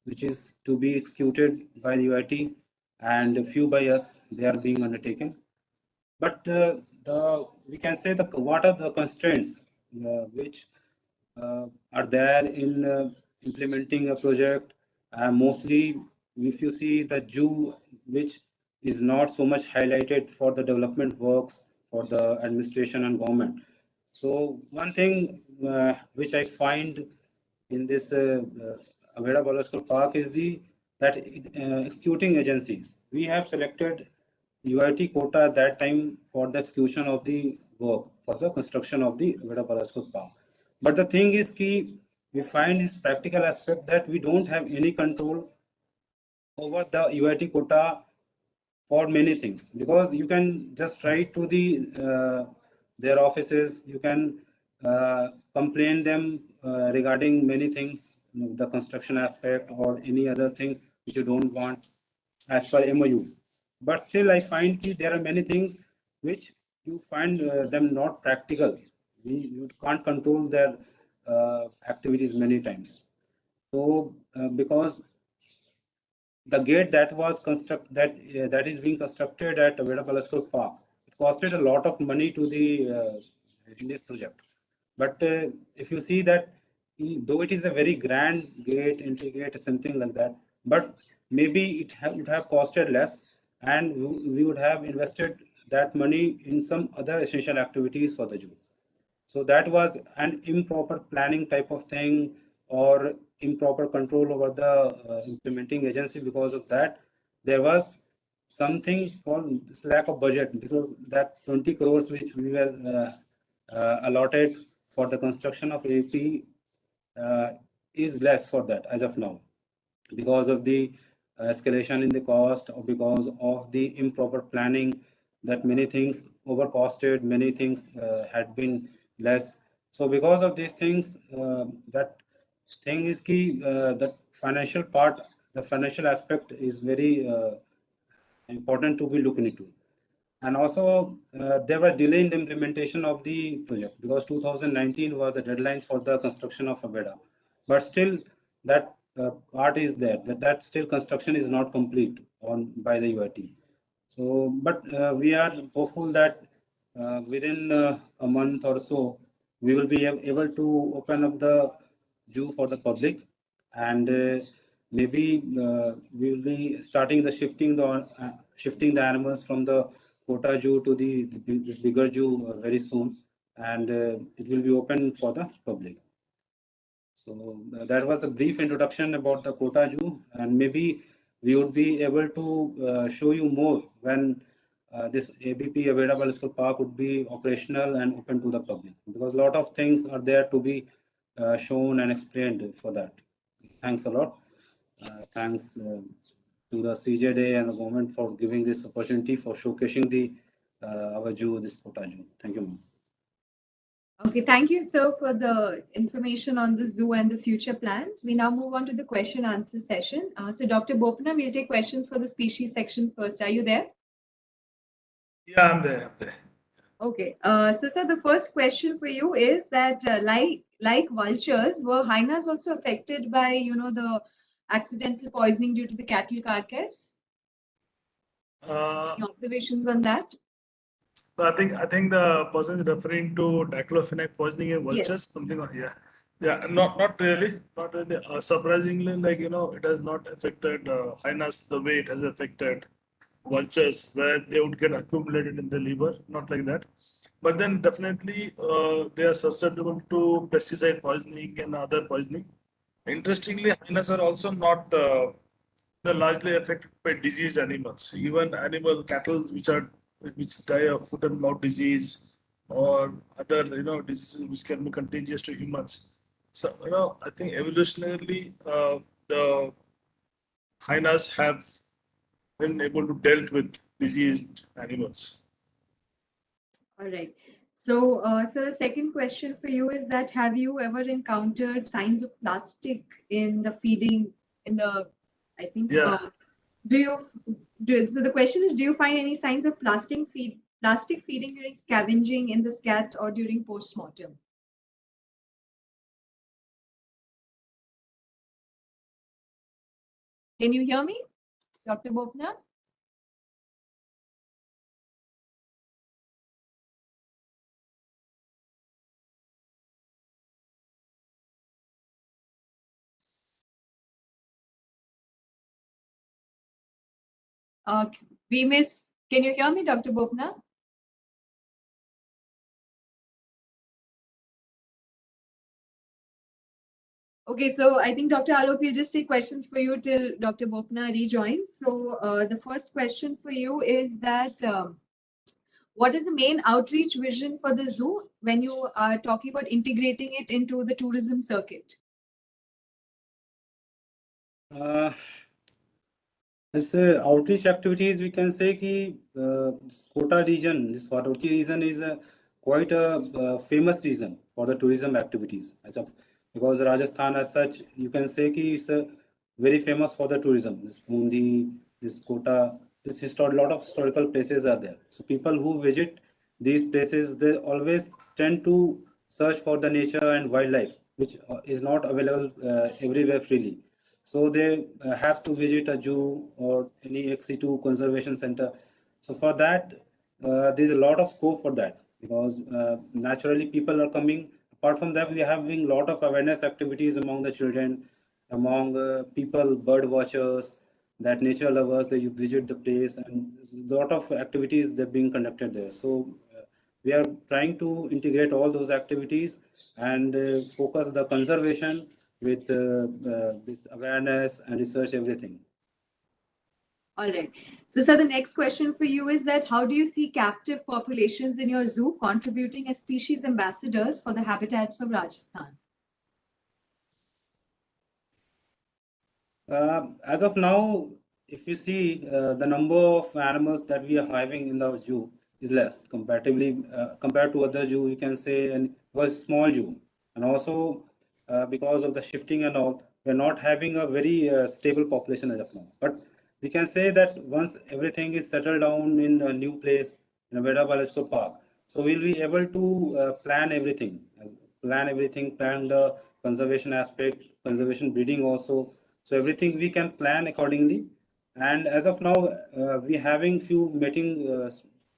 which is to be executed by the UIT and a few by us, they are being undertaken. But we can say what are the constraints which are there in implementing a project. Mostly, if you see the Jew, which is not so much highlighted for the development works for the administration and government. So one thing which I find in this Aveda Biological Park is that executing agencies. We have selected UIT Kota at that time for the execution of the work, for the construction of the Aveda Biological Park. But the thing is we find this practical aspect that we don't have any control over the UIT Kota for many things, because you can just write to their offices, you can complain them regarding many things, the construction aspect or any other thing which you don't want as per MOU. But still, I find that there are many things which you find them not practical. You can't control their activities many times. So, because the gate that was that is being constructed at Vedapalachur Park, it costed a lot of money to the in this project. But if you see that, though it is a very grand gate, entry gate, something like that, but maybe would have costed less, and we would have invested that money in some other essential activities for the zoo. So that was an improper planning type of thing, or improper control over the implementing agency. Because of that, there was something called this lack of budget, because that 20 crores which we were allotted for the construction of AP is less for that as of now, because of the escalation in the cost, or because of the improper planning, that many things overcosted, many things had been less. So because of these things, that thing is key, the financial part, the financial aspect is very important to be looking into. And also, there were delay in the implementation of the project, because 2019 was the deadline for the construction of Abeda. But still, that part is there, that still construction is not complete on by the UIT. So, but we are hopeful that within a month or so, we will be able to open up the zoo for the public, and maybe we will be starting the shifting the animals from the Kota Zoo to this bigger zoo very soon, and it will be open for the public. So that was a brief introduction about the Kota Zoo, and maybe we would be able to show you more when this ABP available school park would be operational and open to the public, because a lot of things are there to be shown and explained for that. Thanks a lot. Thanks to the CJD and the government for giving this opportunity for showcasing the our zoo, this Kota Zoo. Thank you, ma'am. Okay, thank you, sir, for the information on the zoo and the future plans. We now move on to the question answer session. So, Dr. Bopna, we'll take questions for the species section first. Are you there? Yeah, I'm there. I'm there. Okay. So, sir, the first question for you is that, like vultures, were hyenas also affected by, the accidental poisoning due to the cattle carcass? Uh, Any observations on that? so I think the person is referring to diclofenac poisoning in vultures, Yes. something like, yeah. Yeah, not really, not really. Surprisingly, like, it has not affected hyenas the way it has affected vultures, where they would get accumulated in the liver, not like that. But then definitely they are susceptible to pesticide poisoning and other poisoning. Interestingly, hyenas are also not they're largely affected by diseased animals. Even animal cattle which die of foot and mouth disease, or other diseases which can be contagious to humans. So I think evolutionarily the hyenas have been able to dealt with diseased animals. All right. So the second question for you is that, have you ever encountered signs of plastic in the feeding, I think, Yeah. so the question is, do you find any signs of plastic feeding during scavenging in the scats or during post-mortem? Can you hear me, Dr. Bopna? Can you hear me, Dr. Bopna? Okay, so I think Dr. Alok will just take questions for you till Dr. Bopna rejoins. So the first question for you is that, what is the main outreach vision for the zoo when you are talking about integrating it into the tourism circuit? As outreach activities, we can say that this Kota region, this Varavati region, is quite a famous region for the tourism activities as of, because Rajasthan as such, you can say ki it's very famous for the tourism. This Bundi, this Kota, lot of historical places are there. So people who visit these places, they always tend to search for the nature and wildlife, which is not available everywhere freely. So they have to visit a zoo or any XC2 conservation center. So for that, there's a lot of scope for that, because naturally people are coming. Apart from that, we are having a lot of awareness activities among the children, among people, bird watchers, that nature lovers. They visit the place, and a lot of activities that are being conducted there. So we are trying to integrate all those activities and focus the conservation with awareness and research, everything. All right. So, sir, the next question for you is that how do you see captive populations in your zoo contributing as species ambassadors for the habitats of Rajasthan? As of now, if you see the number of animals that we are having in the zoo is less comparatively compared to other zoo, you can say, and was small zoo, and also because of the shifting and all, we're not having a very stable population as of now. But we can say that once everything is settled down in a new place in a Veda Biological Park, so we'll be able to plan the conservation aspect, conservation breeding also. So everything we can plan accordingly. And as of now, we having few mating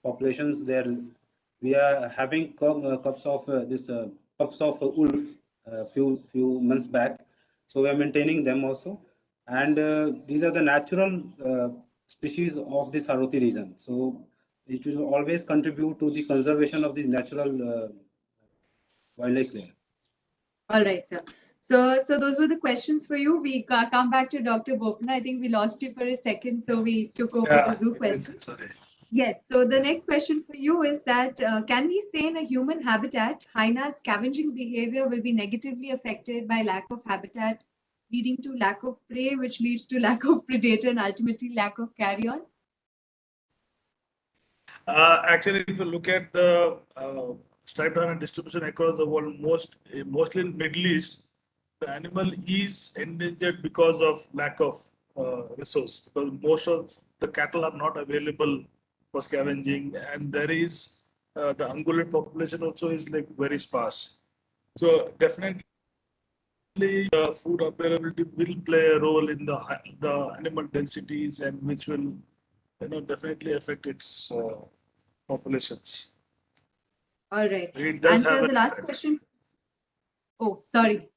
populations there. We are having cups of pups of wolf few months back. So we are maintaining them also. And these are the natural species of this Haruti region. So it will always contribute to the conservation of these natural wildlife there. All right, sir. So those were the questions for you. We come back to Dr. Bopna. I think we lost you for a second, so we took over the zoo question. Sorry. Yes. So the next question for you is that can we say in a human habitat, hyena's scavenging behavior will be negatively affected by lack of habitat, leading to lack of prey, which leads to lack of predator and ultimately lack of carrion? Actually, if you look at the striped hyena distribution across the world, mostly in Middle East, the animal is endangered because of lack of resource. Because most of the cattle are not available for scavenging, and there is the ungulate population also is like very sparse. So definitely, food availability will play a role in the animal densities, and which will definitely affect its populations. All right. It does And have so the an last effect. question. Oh, sorry.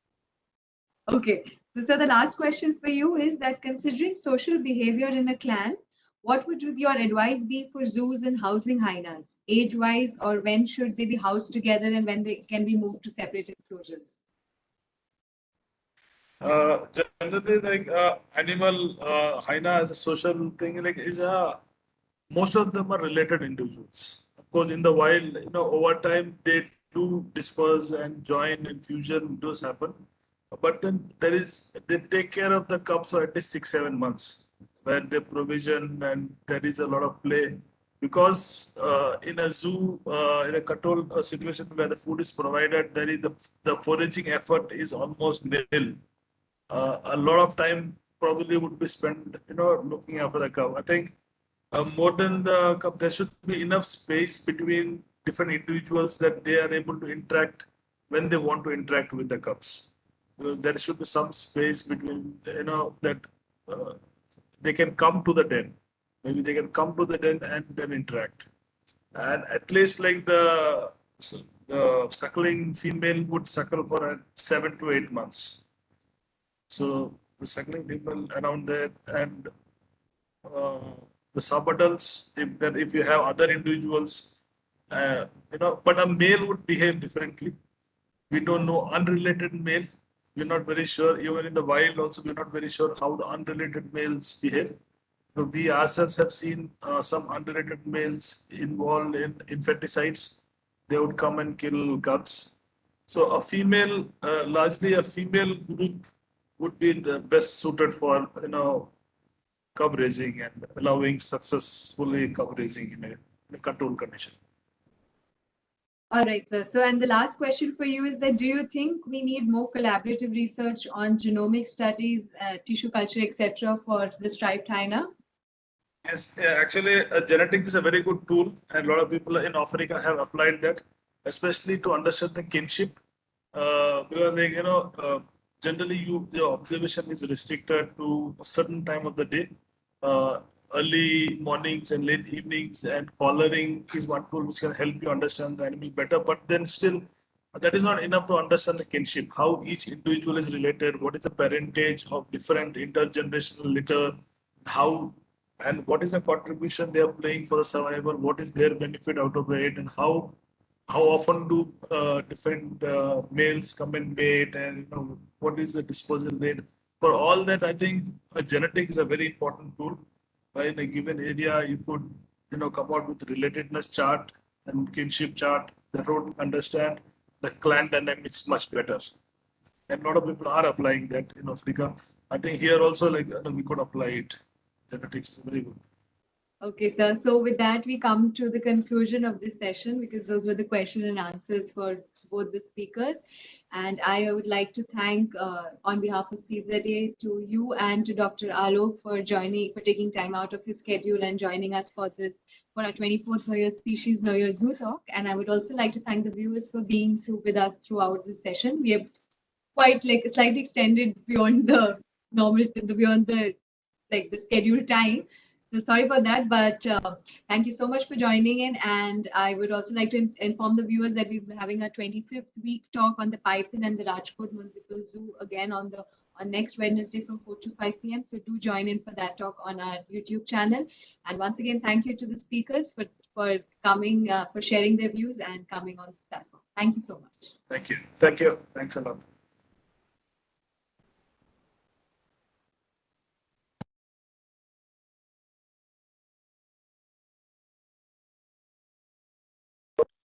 Okay. So the last question for you is that considering social behavior in a clan, what would your advice be for zoos and housing hyenas, age-wise, or when should they be housed together and when they can be moved to separate enclosures? Generally, like animal hyena as a social thing, like is a most of them are related individuals. Of course, in the wild, over time they do disperse and join and fusion does happen. But then they take care of the cubs for at least 6-7 months, where they provision and there is a lot of play. Because in a zoo, in a controlled situation where the food is provided, there is the foraging effort is almost nil. A lot of time probably would be spent, looking after the cow. I think more than the cup, there should be enough space between different individuals that they are able to interact when they want to interact with the cups. There should be some space between, that uh, they can come to the den. Maybe they can come to the den and then interact. And at least like the suckling female would suckle for 7 to 8 months. So the suckling people around there, and uh, the subadults, if you have other individuals, but a male would behave differently. We don't know unrelated male. We're not very sure. Even in the wild, also we're not very sure how the unrelated males behave. So we ourselves have seen some unrelated males involved in infanticides. They would come and kill cubs. So largely a female group would be the best suited for cub raising and allowing successfully cub raising in a controlled condition. All right, sir. So, and the last question for you is that do you think we need more collaborative research on genomic studies, tissue culture, etc., for the striped hyena? Yes, yeah, actually, genetics is a very good tool, and a lot of people in Africa have applied that, especially to understand the kinship. Because, like, generally, your observation is restricted to a certain time of the day. Uh, Early mornings and late evenings, and collaring is one tool which can help you understand the animal better. But then still, that is not enough to understand the kinship, how each individual is related, what is the parentage of different intergenerational litter, how and what is the contribution they are playing for the survival, what is their benefit out of it, and how often do different males come and mate, and what is the disposal rate. For all that, I think genetic is a very important tool. By in a given area, you could come out with relatedness chart and kinship chart that would understand the clan dynamics much better. And a lot of people are applying that in Africa. I think here also, like, we could apply it. Genetics is very good. Okay, sir. So with that, we come to the conclusion of this session because those were the question and answers for both the speakers. And I would like to thank, on behalf of CZA, to you and to Dr. Alok for taking time out of his schedule and joining us for our 24th Know Your Species, Know Your Zoo talk. And I would also like to thank the viewers for being with us throughout this session. We have quite like slightly extended beyond the beyond the scheduled time. So sorry for that, but thank you so much for joining in. And I would also like to inform the viewers that we'll be having a 25th week talk on the python and the Rajkot Municipal Zoo again on next Wednesday from 4 to 5 p.m. So do join in for that talk on our YouTube channel. And once again, thank you to the speakers for coming, for sharing their views and coming on this platform. Thank you so much. Thank you. Thank you. Thanks a lot.